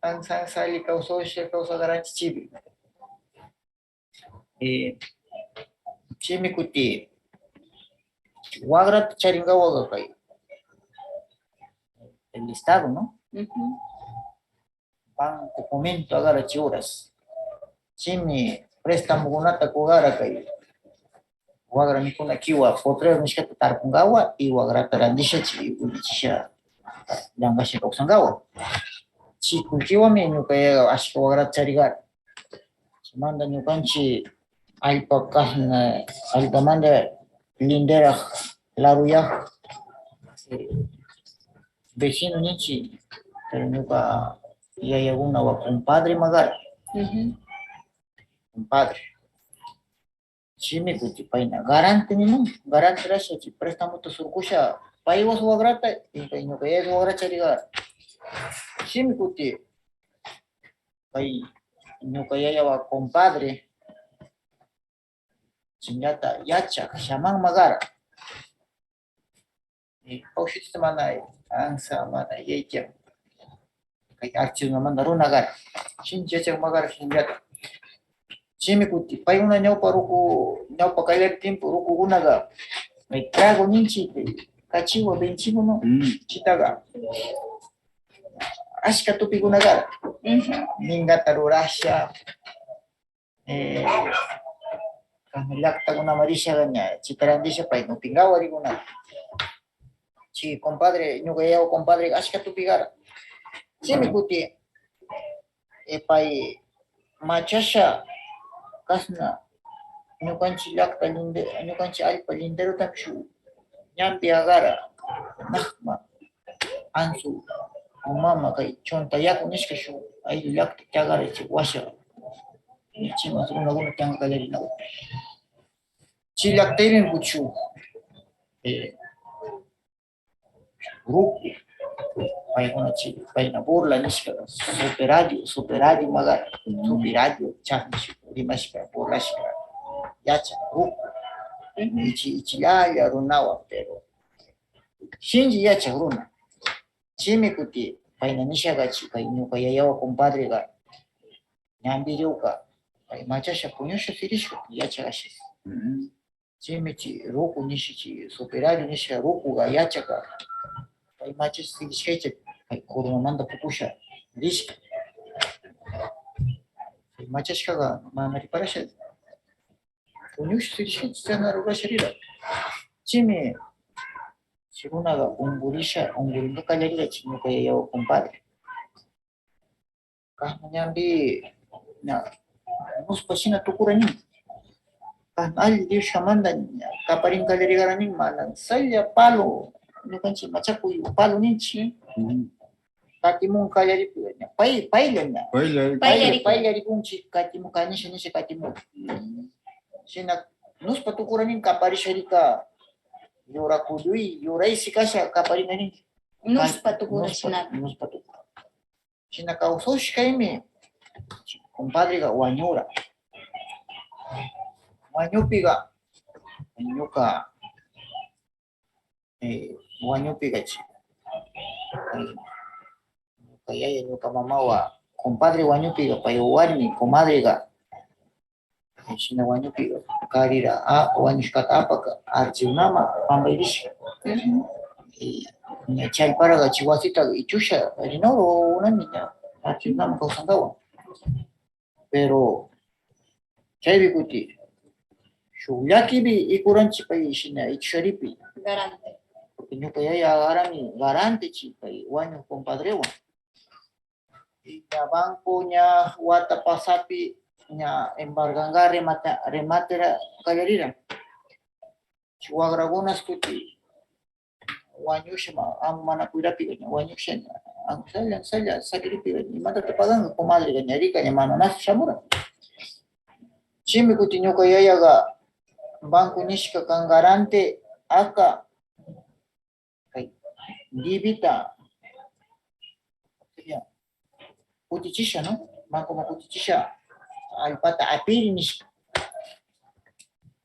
S2: ansan sali kawsagaranchik chaypi chaymi kuti wagrata charingawaqa kay el estado, ¿no? Banco Fomento agara chiuras chimi préstamokunata kugara kay wagra mikuna kiwa potrero nishkata tarpungawa y wagrata randishachi ulichisha llangasha kawsangawa chikunkiwami ñuka yaya ashka wagrata charigara chimanta ñukanchik allpa kasna allpamanta linderaq claro ya, vecino nichi, pero nunca, y hay alguna o compadre magar, compadre. Chimi kuti paina, garante ni no, garante rasha, chi préstamo to surkusha, paivos o grata, y paino que es o grata rigar. Chimi kuti, pai, no que ya va compadre, chinyata, yacha, shaman magara. Y paushit mana, ansa mana, yecha, kay archivo manda runa gar, chinchacha magara chinyata. Chimi kuti, pai una ñaupa ruku, ñaupa kayar tiempo ruku gunaga, me trago ninchi, kachiwa benchigo no, chitaga. Ashka tupi gunagar, ningata rurasha, lakta guna marisha gaña, chitarandisha pai no pingawa riguna. Chi compadre, ñuga yao compadre, ashka tupi gara. Chimi kuti, pai machasha, kasna, ñukanchi lakta linde, ñukanchi alpa lindero takshu, ñampi agara, nakma, ansu, mama kay chonta yaku nishka shu, ay lakta tagara chi washa, chima una guna tanga kalerina. Chi lakta irin kuchu, ruku, pay una chi, pay na burla nishka, superadio magar, superadio, chanchi, rimashka, burlashka, yacha, ruku. Ichilaya runawa, pero shinji yacha runa. Chimi kuti, paina nishaga chica, y ñuka yayawa compadre ga, ñambiriuka, pay machasha puñusha sirishka, yacha gashis. Chimi chi, roku nishichi, superario nisha roku ga yacha ga, pay machasha sirishka, pay korunamanda pupusha, rishka. Pay machasha ga, mamari parasha, puñusha sirishka, chana rugasha rira. Chimi, Chirunaga ungurisha, unguringa kalerira chiñuka yayawa compadre. Kahma ñambi, na, nuspa shina tukurani. Kahma ali dios shamanda, kaparin kalerigaranin malan, saya palo, ñukanchi machakuy palo ninchi. Katimun kaleripu, pailanya. Pailaripunchi, katimun kanisha nisha katimun. Shina, nuspa tukuranin kaparisharika, yura kudui, yura isi kasha kaparinani.
S1: Nuspa tukura shinaka.
S2: Nuspa tukura. Shina kausoshka imi, compadre ga wañura. Wañupiga, ñuka, wañupiga chi. Ñuka yaya, ñuka mama wa, compadre wañupiga, payo warmi, comadre ga. Shina wañupiga, karira, wañushkata apaka, archiunama, pambairishka. Chalparaga chihuasita ichusha, rinoro una niña, archiunama kausangawa. Pero, chaybi kuti, shullakibi ikuranchi pay shina icharipi.
S1: Garante.
S2: Porque ñuka yaya agarami garante chi pay wañu compadrewan. Y ña banco ña wata pasapi ña embarganga rematera kalerira. Chihuagragunas kuti wañushma mana kuirapi ña wañusha ansalla sakiripi mata te paganga comadre ña rika ña mana nas shamura. Chimi kuti ñuka yayaga banco nishka kan garante aka dibita kutichisha, ¿no? Banco ma kutichisha alpata apiri nishka.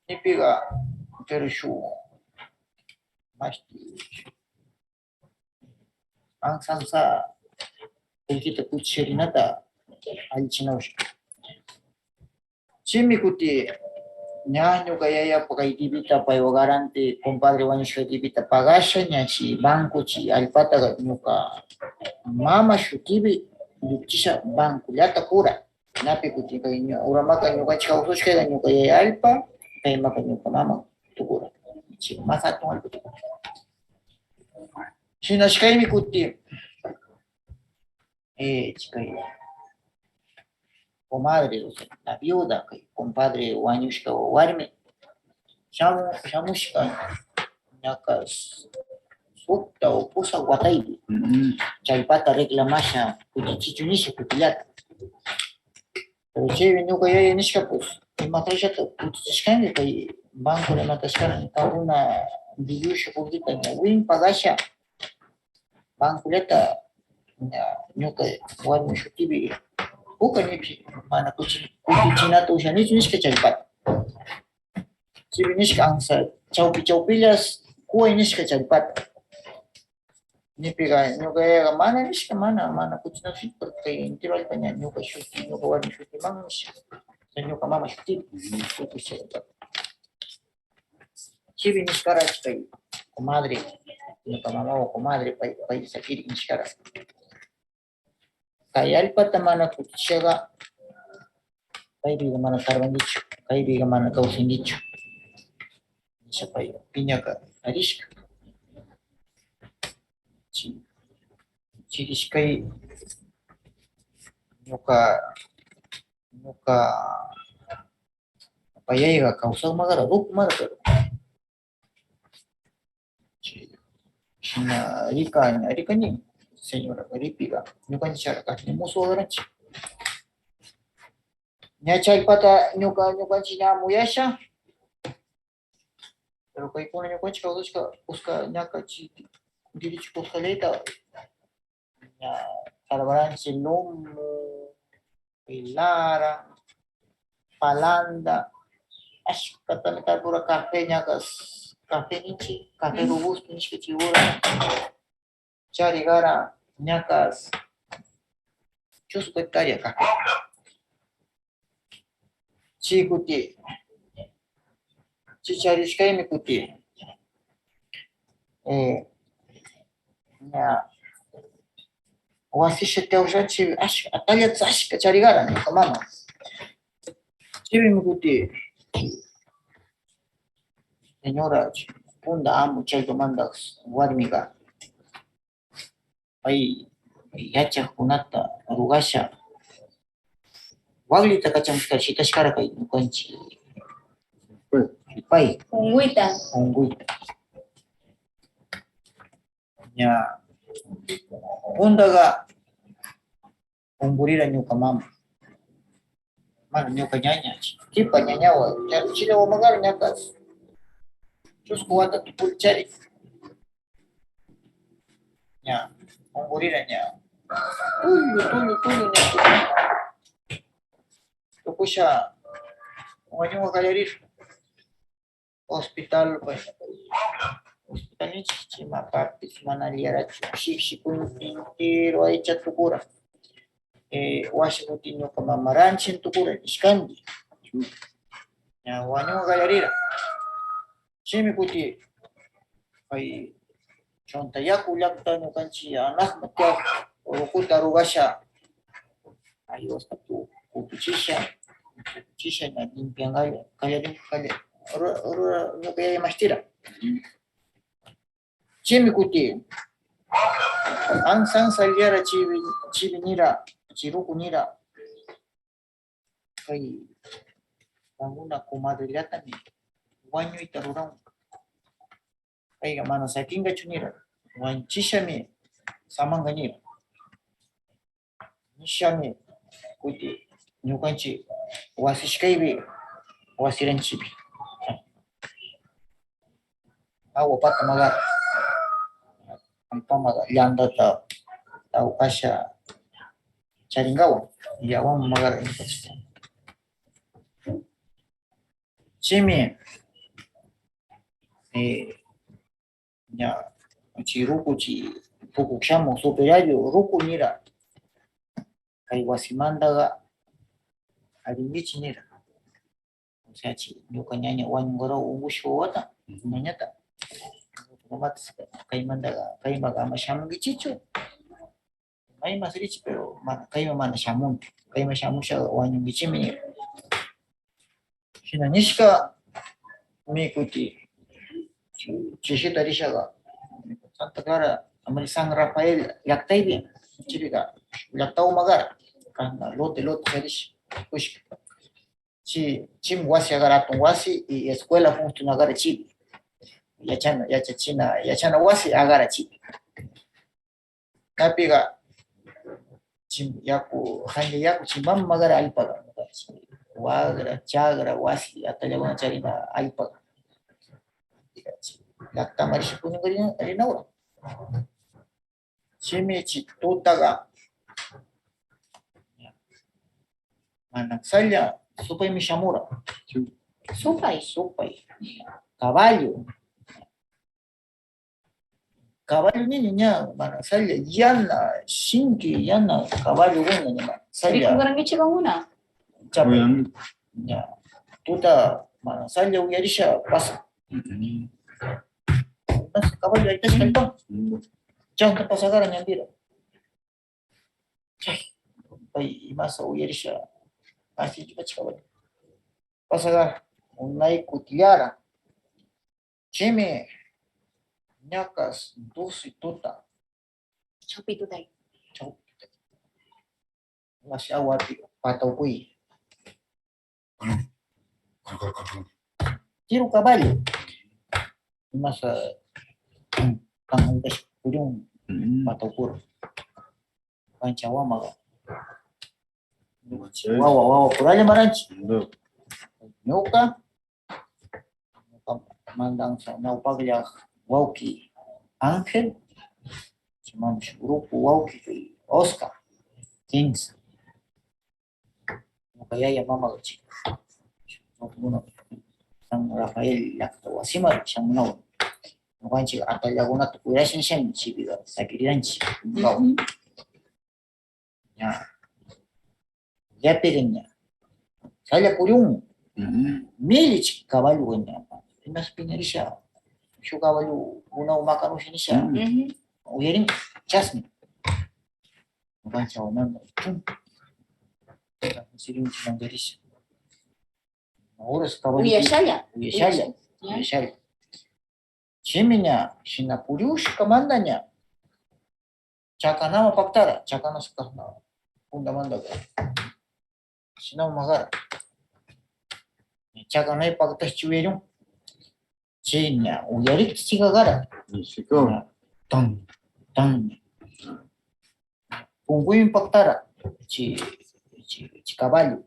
S2: Nipiga pero shu masti ansansa elkita kutisharinata alichinaushka. Chimi kuti ñañuka yaya pakay dibita payo garante compadre wañushka dibita pagasha ñachi banco chi alpata ñuka mama shukibi lukchisha banco llata kura napi kuti kay uramaka ñuka chawsushka ñuka yaya alpa kay maka ñuka mama tukura chi masatun alpa tukura shinashkaymi kuti chikay comadre, o sea, la viuda, compadre wañushka warmi, shamushka, ñakas sukta o pusa wataypi chaypata reclamasha kutichichunisha kutillata. Pero chaypi ñuka yaya nishka pues imatrashata kutichishkanki kay banco imatashkani kankuna billuyshi kullita ña win pagasha bancollata ña ñuka warmi shutipi puka nipi mana kutichinata ushanichu nishka chaypata. Chaypi nishka ansa chawpillas kuway nishka chaypata. Nipiga ñuka yayaga mana nishka mana kuchinasik porque kay entero allpa ña ñuka shuti ñuka warmi shutiman nisha. Ñuka mama shutipi shuti chaypata. Chaypi nishkarachu kay comadre ñuka mama o comadre pay sakiri nishkara. Kay allpata mana kutishaga kaypiga mana tarbankichu, kaypiga mana kawsankichu. Nisha pay piñaka arishka. Chirishkay ñuka payayga kawsaqmagara rukumara pero shina rikani señora ripiga ñukanchik kashni musuwagaranchik. Ña chaypata ñukanchik ña muyasha pero kaykuna ñukanchik kawsashka kuska ñaka dirichik kuskallayta ña salvaranchik lomo, lara, palanda, ashkatami tarpura café ñakas café ninchik, café robusto nishka chiwura charigara ñakas chusku hectárea café. Chikuti chicharishkaymi kuti ña wasisha tiyawshanchik atallata ashka charigara ñuka mama. Chaypimi kuti señora punda amo chaykamanta warmiga pay yachaqkunata rugasha waglita kachamushka shitashkara kay ñukanchik pay
S1: Ungüita.
S2: Ña pundaga umburira ñuka mama mana ñuka ñaña kipa ñañawa chile wamagara ñakas chusku wata tupulchari ña umburira ña tullu tukusha wañuga qallarir hospital nichik chimapapis mana aliyarachu shipshipuymi entero aycha tukura washi kuti ñuka mama ranchin tukura nishkanki ña wañuga qallarira. Chaymi kuti kay chonta yaku llaqta ñukanchik anaqma tiyaq urukuta rugasha ayusta kutuchisha ña limpianqalla qallarinqalla ñuka yaya mashtira. Chaymi kuti ansa liyara chibi nira chiruku nira kay kankuna comadrelatami wañuyta ruran payqa mana sakingachu nira wanchishami samanga nira nishami kuti ñukanchik wasishkaypi wasiranchikpi agua pata magara ampamaga llantata tawkasha charingawan yawan magara chaymi ña chay rukuchay pukuk shamun superayo ruku nira kay wasimantaqa allinkichik nira o sea chay ñuka ñaña wañunqaraw ungushka wawata ñañata mamatas kaymaga ama shamunkichichu maymas richi pero kayma mana shamunki kayma shamushaqa wañunkichimi nira hina nishka kuti chishita rishaqa Santa Clara San Rafael llaqtaypi chaypiqa llaqta umagara kanqa lote charish kushka chim wasi agara atun wasi y escuela funcionagara chaypi yachana wasi agarachi. Napiga yaku chimbam magara alpaga. Wagra, chagra, wasi, atalagona charina alpaga. Lakta marishi punin garina. Chimichi tutaga. Manak salya supay mishamura. Supay. Caballo. Caballo niña, mana salya yana, shinki yana caballo guna ni mana salya.
S3: Rico Garangichi Banguna.
S2: Chape. Ya. Tuta mana salya uyarisha pasa. Mas caballo ahí está escalpón. Chanta pasagara nyambira. Chay. Pai masa uyarisha. Así juga caballo. Pasagara. Unai kutiara. Chime. Ñacas, dulce tuta.
S3: Chopito Dai.
S2: Mas agua patau kui. Tiro caballo. Mas ugas purung patau pur. Pancawa maga. Wawa puranya maranchi. Nyoka. Mandang sa naupaglia wauki Ángel. Chamamos grupo wauki Oscar. Kings. Kaya mama chica. San Rafael Lacto Asima Chamno. Wanchi atalaguna to kuirashin shem chibiga sakirianchi. Ya. Ya pequeña. Sale purium. Milich caballo nya. Mas pinarisha. Shu caballo una umaka sinisha. Uyerin chasmi. Wancha onando. Sirim chimangarisha. Ahora es caballo. Uyashaya. Chiminya, Shinapuriush comandanya. Chakanama pactara, Chakanas Kahna, Pundamandaga. Sinam Magara. Chakanai pactas chuerum. Chinya, Uyarik Chigagara. Tan. Punguin pactara. Caballo.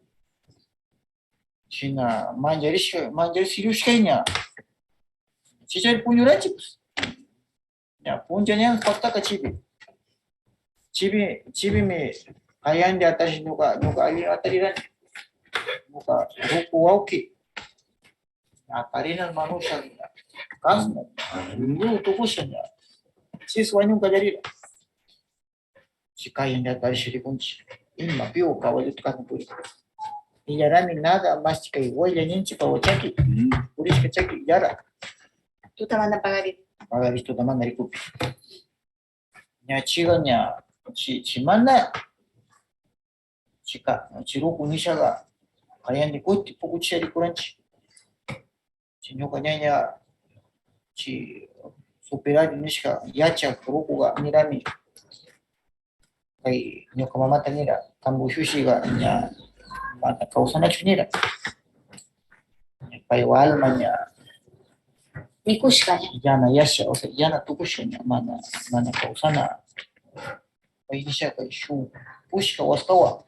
S2: China, manjarishirushkenya. Chichar puñurachi, pues. Ya, punjañan pactaca chibi me hayan de atashi nuka ali atariran. Nuka ruku wauki. Atarinan manusha. Kasna. Nyu tukushanya. Sis wanyung kajarira. Chikayan de atarishi rikunchi. Inma pio caballo tukasna puri. Iyarami nada más chica y huella ninchi pawachaki. Purishka chaki yara.
S3: Tú te mandas a pagar.
S2: Pagaris tu tamang rikupi. Nya chiga nya chimana. Chika chiruku nishaga. Kayan di kuti pukuchi rikuranchi. Chinyoka nya superari nishka yacha kuruku ga nirami. Kai nyoka mamata nira. Kambu shushi ga nya mata kausana chunira. Pai walma nya
S3: Nikushkanya.
S2: Yana yasha, o sea, yana tukushanya, mana kausana. Painisha kai shu, pushka waskawa.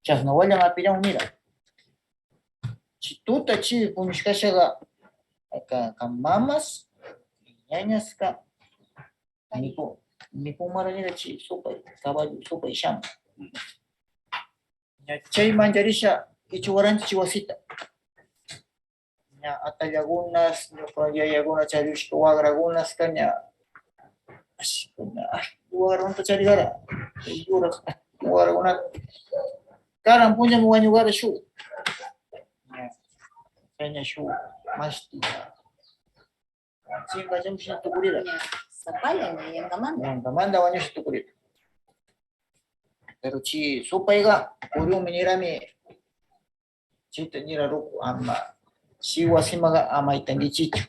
S2: Chasna wala ngapirang mira. Chituta chi punishkashaga, mamas, ñañas ka. Nipo maranira chi supay, caballo, supay sham. Chay manjarisha, ichuwaranchi chiwasita. Atallagunas, yayagunas, chariushka wagragunas, caña. Wagragunta charigara. Wagraguna. Karan punya muanyugara shu. Caña shu. Masti. Singa jam shin tukurira.
S3: Sapala yang kamanda.
S2: Yang kamanda wanyo shi tukurira. Pero chi supaiga, puriu minirami. Chita nira ruku amma. Siwa simaga amay tandichicho.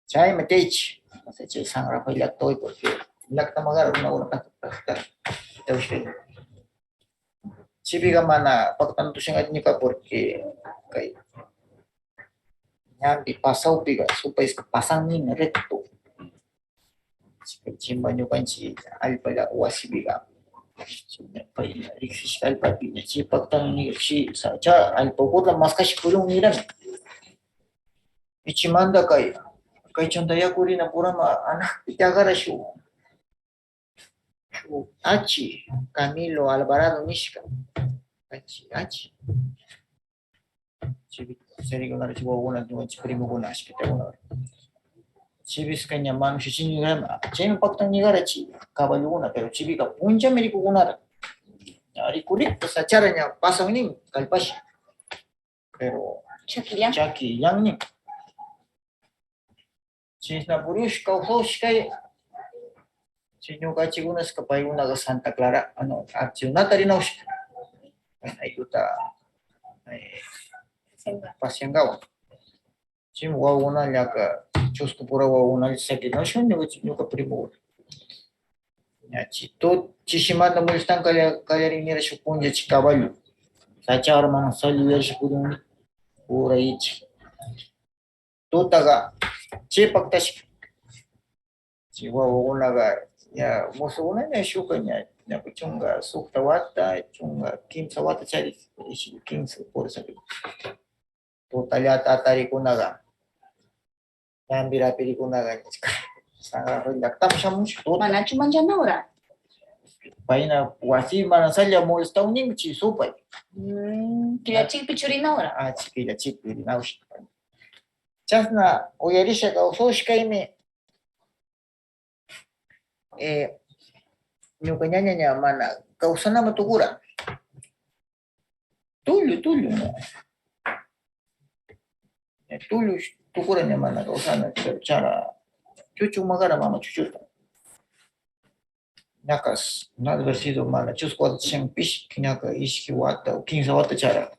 S2: Chay metech. Kasi chay San Rafael Lactoy porque Lacta magar una kata. Chibiga mana pagtanto siya nga porque kay Nyambi pasau piga supaya pasang ni recto. Chimba nyukanchi alpala wasi biga. Pai riksis alpa pinya chipak tang ni si saja alpa kota maskashi pulung niran. Ichimanda kai chonda yakuri na purama anak pitagara shu. Achi Camilo Alvarado Nishka. Achi. Sería una una primo con una. Chibis kanya manu shichin gram. Chen paktan nigarachi caballo una, pero chibica puncha merico una. Ari kulit sacharanya pasang ni kalpash. Pero
S3: Chakilya.
S2: Chaki yang ni. Chisna purush kausoshkai. Sino kachigunas kapay una ga Santa Clara ano acciona tarinaus. Ayuta Pasiangawa. Sim una llaka chusco pura una seki no shun no primo. Ya chito chishimanda mulstan kaya mira shupunja chikaballo. Sachar man sali ver shupun pura ich. Totaga chepaktash. Chiwa una ga ya muso una ne shukanya ya kuchunga sukta wata chunga kimsa wata chari kimsa por sabi. Totalnya tatari kunaga. Nambira pili kunaga. Sangat rendah. Tapi sama itu.
S3: Mana cuma janora.
S2: Paina wasi mana saja mau setahun ini ci sopai.
S3: Kila cik picuri naura.
S2: Ah cikila cikili naus. Chasna oyarisha ka usoshka ime. Nyukanya mana kausana matugura. Tulio. Tulio tukura mana kausana cara cucu magara mama cucu. Nakas nada versido mana cus kuat sing pish kinyaka iski wata kinsa wata cara.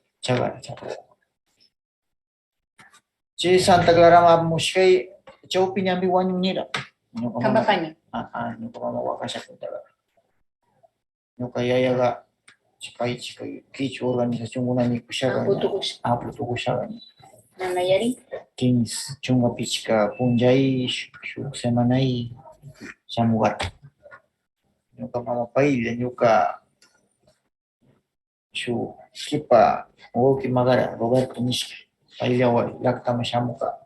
S2: Ci Santa Clara ma mushkai chau pinyambi wanyu nira.
S3: Kambapanya.
S2: Nuka mama wakasha kutara. Nuka yaya ga chikai kichu organización una ni kushaga. Putu kushaga.
S3: Nana yari.
S2: Kings chunga pichka punjai shuk semanai samugar. Nuka mama paile nuka shu kipa oki magara Roberto Nishki paile wa lakta mashamuka.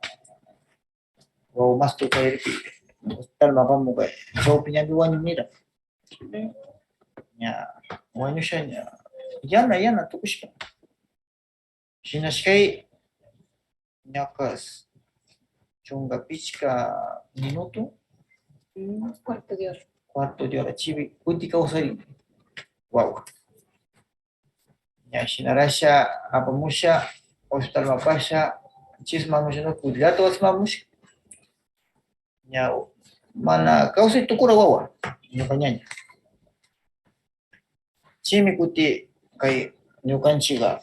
S2: Wa mastu kairi tal mapa muga. So pinya biwan mira. Ya wanyu shanya. Yana tukushka. Shinashkai Nyakas chunga pichka minuto cuarto de hora chibi utika usari wow ya shinarasha apamusha hospital mapasha chisma musha kudilato asmamush ya mana kausa tukura wawa nyukanyanya chimi kuti kai nyukanchiga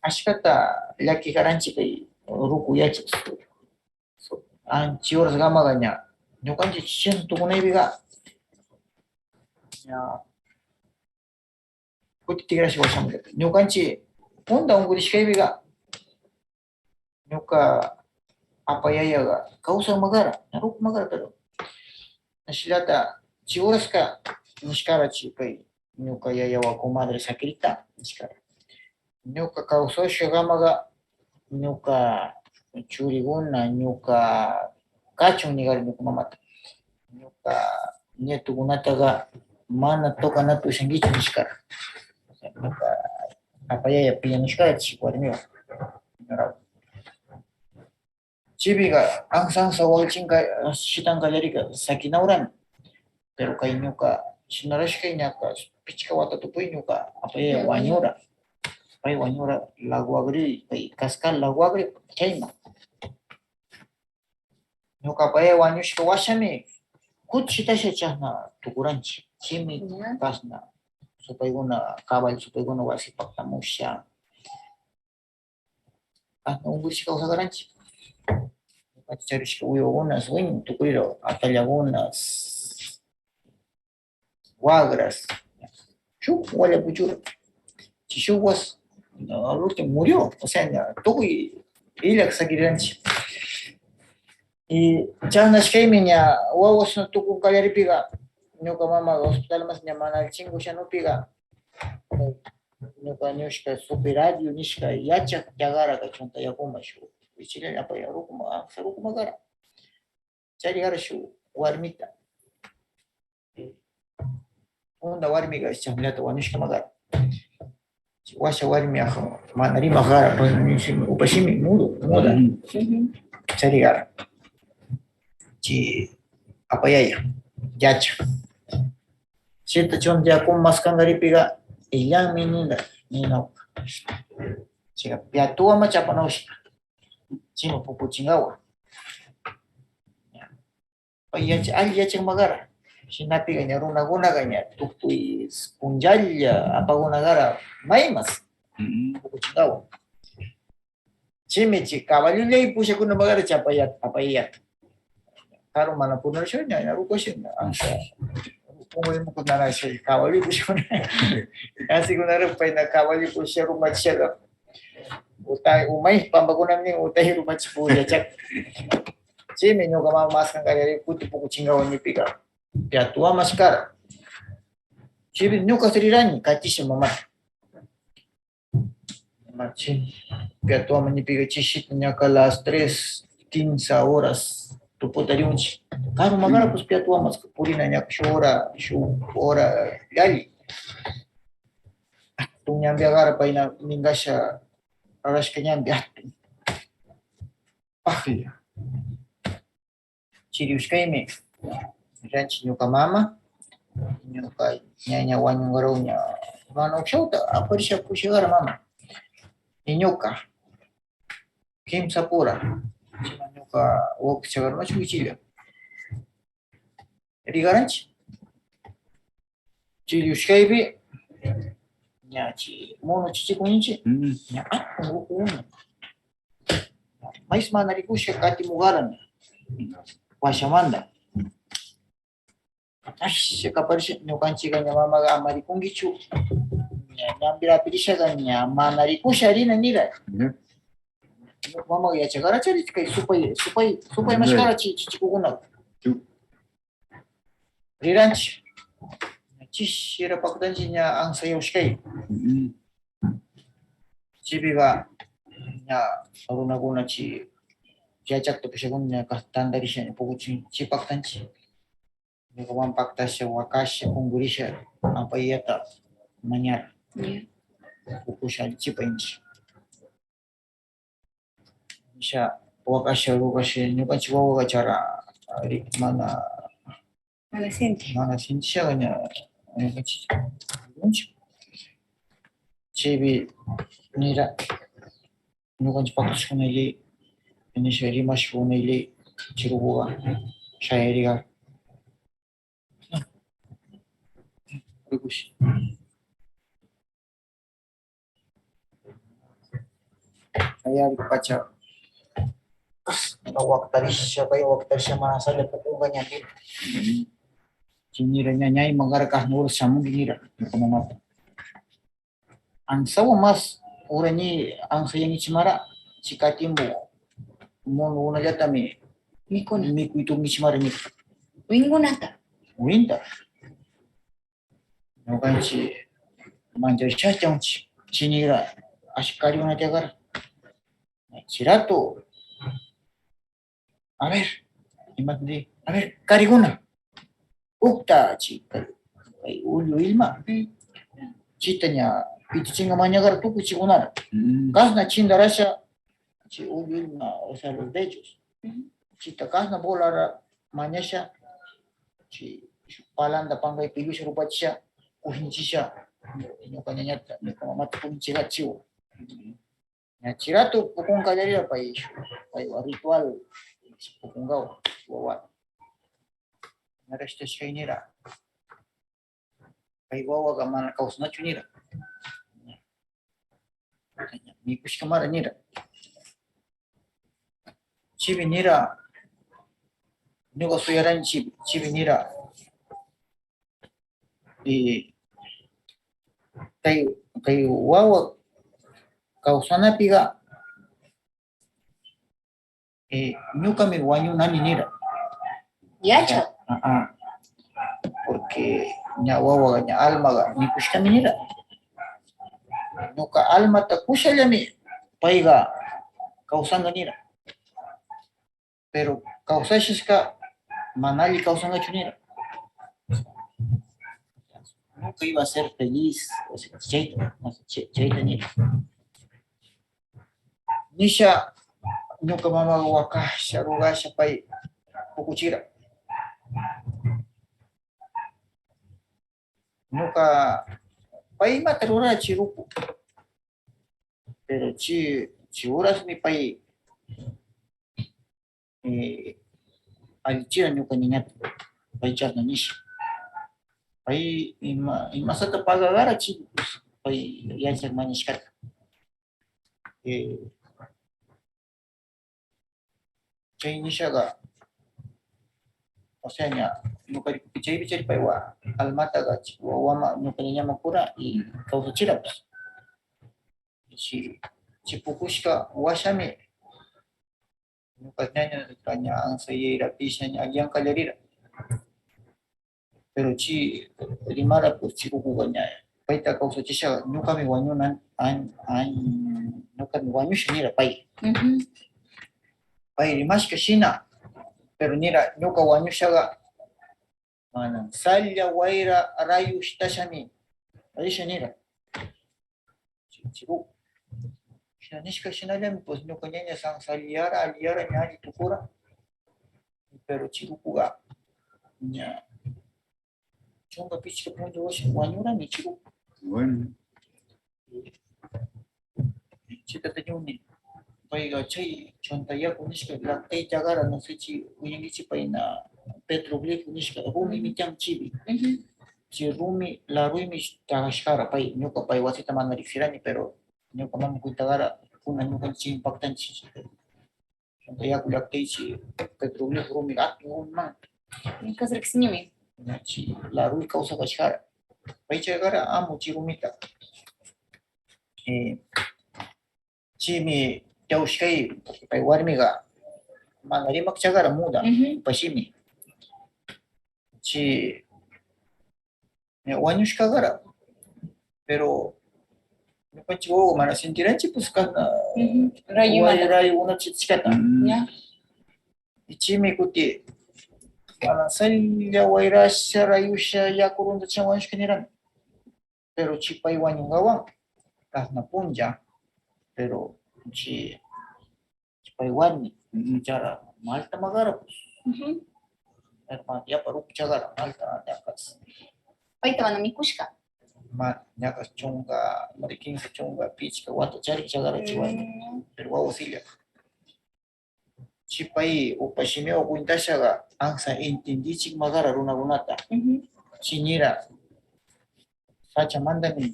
S2: ashkata laki karanchi kai ruku yachi so anchi horas gama ganya nyukanchi chichen tukunai biga ya kuti tigrashi wasam nyukanchi ponda ungurish kai biga nyuka apa yaya ga kausa magara ruku magara pero nashilata chi horas ka nishkara chi kai nyuka yaya wa comadre sakirita nishkara Nyuka kausosho gamaga nyuka churiguna nyuka kachun nigar nyuka mamata nyuka nietu gunataga mana toka natu shangichu nishkara nyuka apaya ya pia nishkara chikuarmiwa chibiga angsan sawal chinga shitanga yarika sakinauran pero kay nyuka shinarashka nyaka pichka wata tupuy nyuka apaya ya wanyura Pai wanyura lagu agri, pai kaskal lagu agri, chayma. Nuka pai wanyush ka washami, kutshita shachana tukuranchi, chimi kasna, supayguna kabal supayguna wasi paktamusha. Ungurish ka usagaranchi. Pacharish ka uyoguna swing tukuriro, atallagunas, wagras, shuk wala buchura, chishuwas. Al último murió, o sea, Ilak sagiranchi. Y chasnash kaymiña wawas no tukun kallaripiqa ñuka mamaqa hospital mas ña mana alchingu shanupiqa ñuka ñushka superadio nishka yachaq llaqaraqa chunta yakuma shuk Chile apaya rukuma sarukuma kara chari kara shuk warmita unda warmiqa chamllata wanushkama kara washa warmi aja mana rimaq kara upashimi muda chari kara chi apayaya yacha chita chunta yakuma mas kankaripiqa illanmi nina chiqa piatuama chapanawshka chima pukuchingawa alli yachakma kara shinapiqa ña runakunaqa ña tuktuy punllalla apakuna kara maymas pukuchingawa chimi chi caballullay pushakunama kara apayata karu mana punarisha ña rukashina ansa kunarashi caballo pushakuna así kunara payna caballo pusha rumachishaqa umay pambakunami utay rumachipu yachak chimi ñuka mama maskanqallari kuti pukuchingawa ñipiqa piatuamas kara chimi ñuka rirani katisha mamata piatuama ñipiqa chishita ñaqa las 3:15 horas tuputa riunchi karuma kara pues piatuamas purina ñaqa shuk hora yalli atun ñampi kara payna mingasha arashka ñampi atun paqlla chiriushkaymi ranchi ñuka mama ñuka ñaña wañungarawña mana ukshawta aparisha pushakara mama y ñuka kimsa pura chima ñuka wawqichakarmachu wichilla rigaranchi chiriushkaypi ñachi mono chichikuninchi ña atun ukuna mais mana rikushka katimugaran washamanda asha kaparisha ñukanchika ña mamaqa ama rikunkichu ñampi rapirishaqa ña mana rikusha rina nira mamaqa yachakarachari kay supay mashkara chichikukunaqa riranchi chishira pakutanchi ña ansayawashkay chipiqa ña runakuna yachaqta pushakuna ña tantarisha ña pukuchin chipaqtanchi ñuka mama paktasha wakasha kunkurisha apayata mañana pukusha chipayinchi isha wakasha rukasha ñukanchik wawaqa chara
S3: Mana siente.
S2: mana sintishaqa ña ñukanchik chaypi nira ñukanchik paktashkunayli nisha rimashkunayli chirukuqa shayariqa shayari pacha waktarisha kay waktarisha mana saja pukunga ñapi chinira ñañay magara kasnur samungi nira mamata ansawa mas urani ansayani chimara chikatimbo mono unallatami
S3: Mikuna.
S2: mikuytungi chimara ni
S3: Wingunata.
S2: winta ñukanchik manchashachanchik chinira ashkariunata kara chirato a ver kariguna ukta chika ullu ilma chita ña pituchinga mañakara tukuy chikunara kasna chindarasha chi ullu ilma o sea los bellos chita kasna bolara mañasha chi palanda pangay pilusha rupachisha kuhinchisha ñuka ñañata ñuka mamata kuhinchiqa chiwa ña chirato pukunkallarira paywa ritual pukunkawan wawata narashtashkay nira kay wawaqa mana kawsanachu nira mikushkamara nira chibi nira ñuqa suyaranchi chibi nira kay wawa kawsanapiqa ñukami wañunani nira.
S3: Yacha.
S2: Porque ña wawaga ña almaga mikushkami nira. Ñuka almata kushallami payga kawsanga nira. Pero kawsashishka manalli kawsangachu nira. Nunca iba a ser feliz, o sea, chayta nira. Nisha ñuka mamaga wakasha rugasha pay pukuchira. Ñuka paymata rurachi ruku. Pero chi urasmi pay allichira ñuka niñata pay chasna nisha. Pay imasata pagagara chi pay yachak manishkata. Chay nishaga o sea ña ñuka chaypi chari paywa almataga wawama ñuka ñañamakura y kawsachira pues. Chi pukushka washami ñuka ñaña ña ansayira pisha ña allankallarira. Pero chi rimara pues chikukuga ña payta kawsachishaga ñukami wañunan ñukami wañusha nira pay. Pay rimashka shina pero nira ñuka wañushaga mana salla wayra rayushtashami risha nira. Chiruku nishka shinallami pues ñuka ñaña san salliyara alliyara ña alli tukura pero chirukuga ña chunga pichka puncha wañurami chiruku.
S4: Bueno.
S2: Chitata ñuni payga chay chonta yaku nishka lactaytagara no sé chi uyangichi payna petroglifo nishka rumi mitan chibi. Chi rumi la rumi tagashkara pay ñuka pay wasita mana riksirani pero ñuka mama kuytagara kuna ñuka chi impactanchi. Chonta yaku lactaychi petroglifo rumi atun rumi man.
S3: Nunca se rexiñumi.
S2: Chi la rumi causa kashkara. Pay chagara amo chi rumita. Chimi tawshkay pay warmiga mana rimak chagara muda pashimi. Chi wañushkagara pero ñukanchik wawa mana sintiranchik pues kana rayu una chichkata. Chimi kuti mana salla wayrasha rayusha yaku rundachan wañushka nirami. Pero chi pay wañungawan kasna punlla pero chi pay warmi chara malta magara pues. Hermano ya para chagara malta ñakas.
S3: Payta mana mikushka.
S2: Ñakas chunga mariquinka chunga pichka wata charik chagara chiwani pero wawa silla. Chi pay upashimiwa kuintashaga ansa entendichik magara runata. Chiñira sacha mandami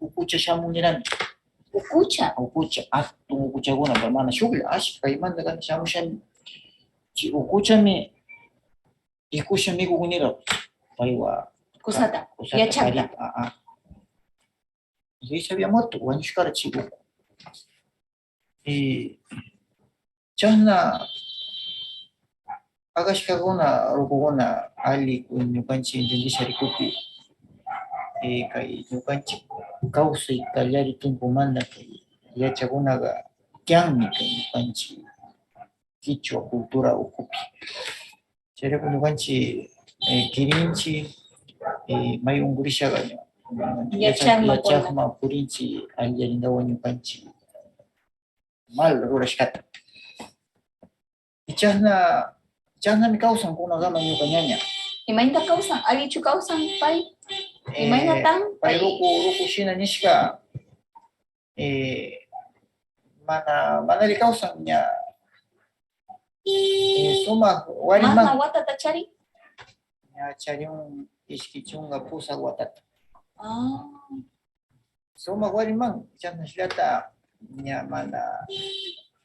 S2: ukucha shamun nirami.
S3: Ukucha.
S2: Ukucha atun ukuchaguna mana shukla ashka kaymanta kan shamushami. Chi ukuchami ikusha mikukunira paywa
S3: Kusata. Yachakta.
S2: Risha biamoto wañushkara chiruku. Chasna agashkaguna rukuguna alli ñukanchik entendisha rikupi kay ñukanchik kawsay kallari tiempomanta kay yachakunaga tiyanmi kay ñukanchik Kichwa cultura ukupi. Chayraku ñukanchik kirinchik may unkurishaga yachaqma purinchik allarintawan ñukanchik mal rurashkata. Chasnami kawsan kunakama ñuka ñaña.
S3: Imayna kawsan, allichu kawsan pay. Imaynatan
S2: pay ruku shina nishka manali kawsan ña sumak wariman.
S3: Mana watata chari?
S2: Ña chariun ishki chunga pusa watata. Sumak wariman chasna shlata ña mana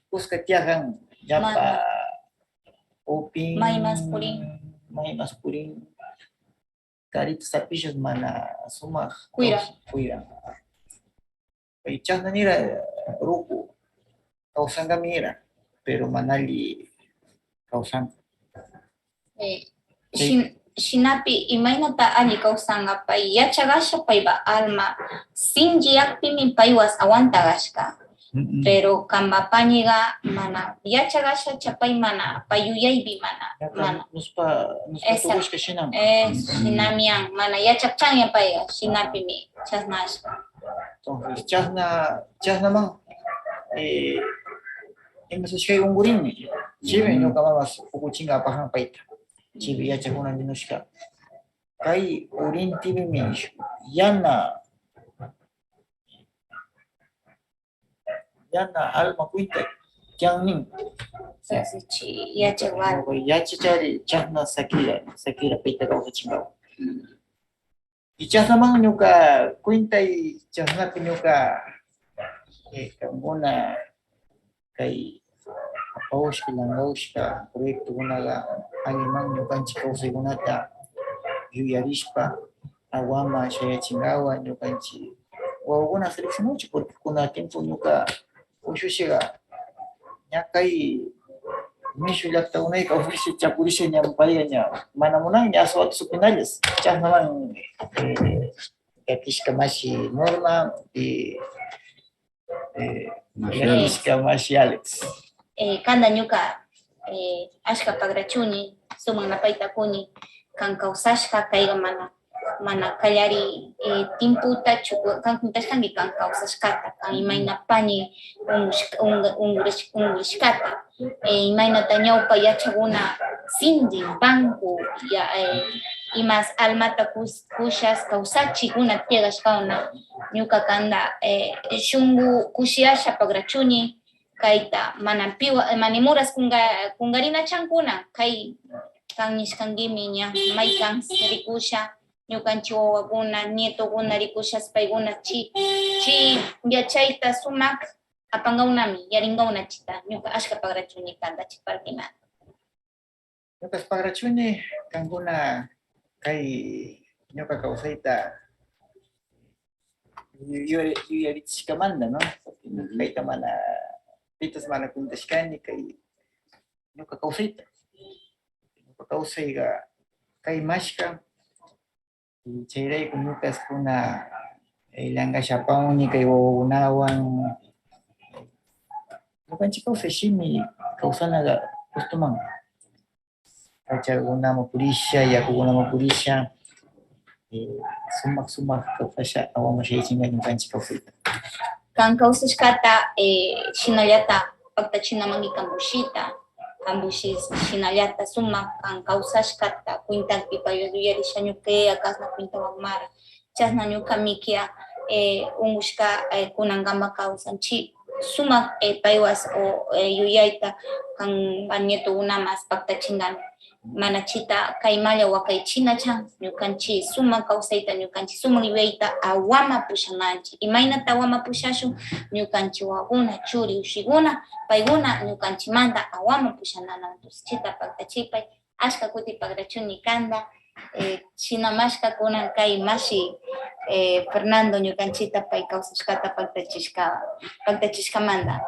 S2: puska tiyajan llapa upin maymas purin carita sapillos mana sumak
S3: Cuira.
S2: Pay chasna nira ruku kawsanga mira pero manali kausan.
S1: Shinapi imaynata alli kawsanqa pay yachagasha paypa alma sinchiyaqpimi paywas awantagashka. Pero kanpapañiqa mana yachagasha chapay mana payuyaypi mana.
S2: Nuspa
S1: Esa.
S2: tukushka shinam.
S1: Shinamian mana yachaqchanña payqa shinapimi chasnashka.
S2: Entonces, chasnaman, imasashkay ungurinmi. Chibi ñuka mamas pukuchinga apajan payta. Chibi yachakuna minushka. Kay urintimi yana alma cuenta kyannin.
S1: Entonces chi yachawal.
S2: Yachachari chasna sakira payta kawsachingawa. Y chasnaman ñuka cuenta y chasnapi ñuka kanguna kay apawshka langawshka proyecto kunaga aliman ñukanchik kawsaykunata yuyarishpa awama shayachingawa ñukanchik wawakuna seleccionuchik porque kuna tiempo ñuka ushushiga ña kay mishu llaqta unay kawsashi chapurisha ña payqa ña mana munan ña aswata supinallas chasnaman gatishka mashi Norma y gatishka mashi Alex.
S1: Kanda ñuka ashka pagrachuni suman napaytakuni kan kawsashka kayqa mana kallari timputa kankutashkanki kan kawsashkata kan imaynapañi ungurishkata imaynata ñawpa yachakuna sinchi banco imas almata kushas kawsachikuna tiagashkawna ñuka kanda shungu kushiyasha pagrachuni kayta mana manimuras kungarina chankuna kay kan nishkankimi ña maykan rikusha ñukanchik wawakuna nietokuna rikushas paykuna chi yachayta sumak apankawnami yarinkawnachita ñuka ashka pagrachuni kanta chiparkimanta.
S2: Ñuka pagrachuni kankuna kay ñuka kawsayta yuyarichishkamanta, no? Kayta mana pitas mana kuntashkani kay ñuka kawsayta. Ñuka kawsayqa kay mashka chayrayku ñukaskuna llankashapawni kay wawakunawan ñukanchik kawsashimi kawsanaqa gustuman. Pachakunaman purisha, yakukunaman purisha, sumak kawsasha awama shayachinga ñukanchik kawsayta.
S1: Kan kawsashkata shinallata paktachinamanki kambushita, kambushis shinallata sumak kan kawsashkata kuintanpi payuyarisha ñuka kasna kuintawan mara chasna ñuka mikia ungushka kunankama kawsanchik sumak paywas yuyayta kan nietukunamas paktachingani mana chita kaymalla wakaychina chan ñukanchik sumak kawsayta ñukanchik sumak yuyayta awama pushananchik imaynata awama pushashun ñukanchik wawakuna churi ushikuna paykuna ñukanchimanta awama pushanana chita paktachipay ashka kuti pagrachuni kanda shinamashka kay mashi Fernando ñukanchita pay kawsashkata paktachishkamanta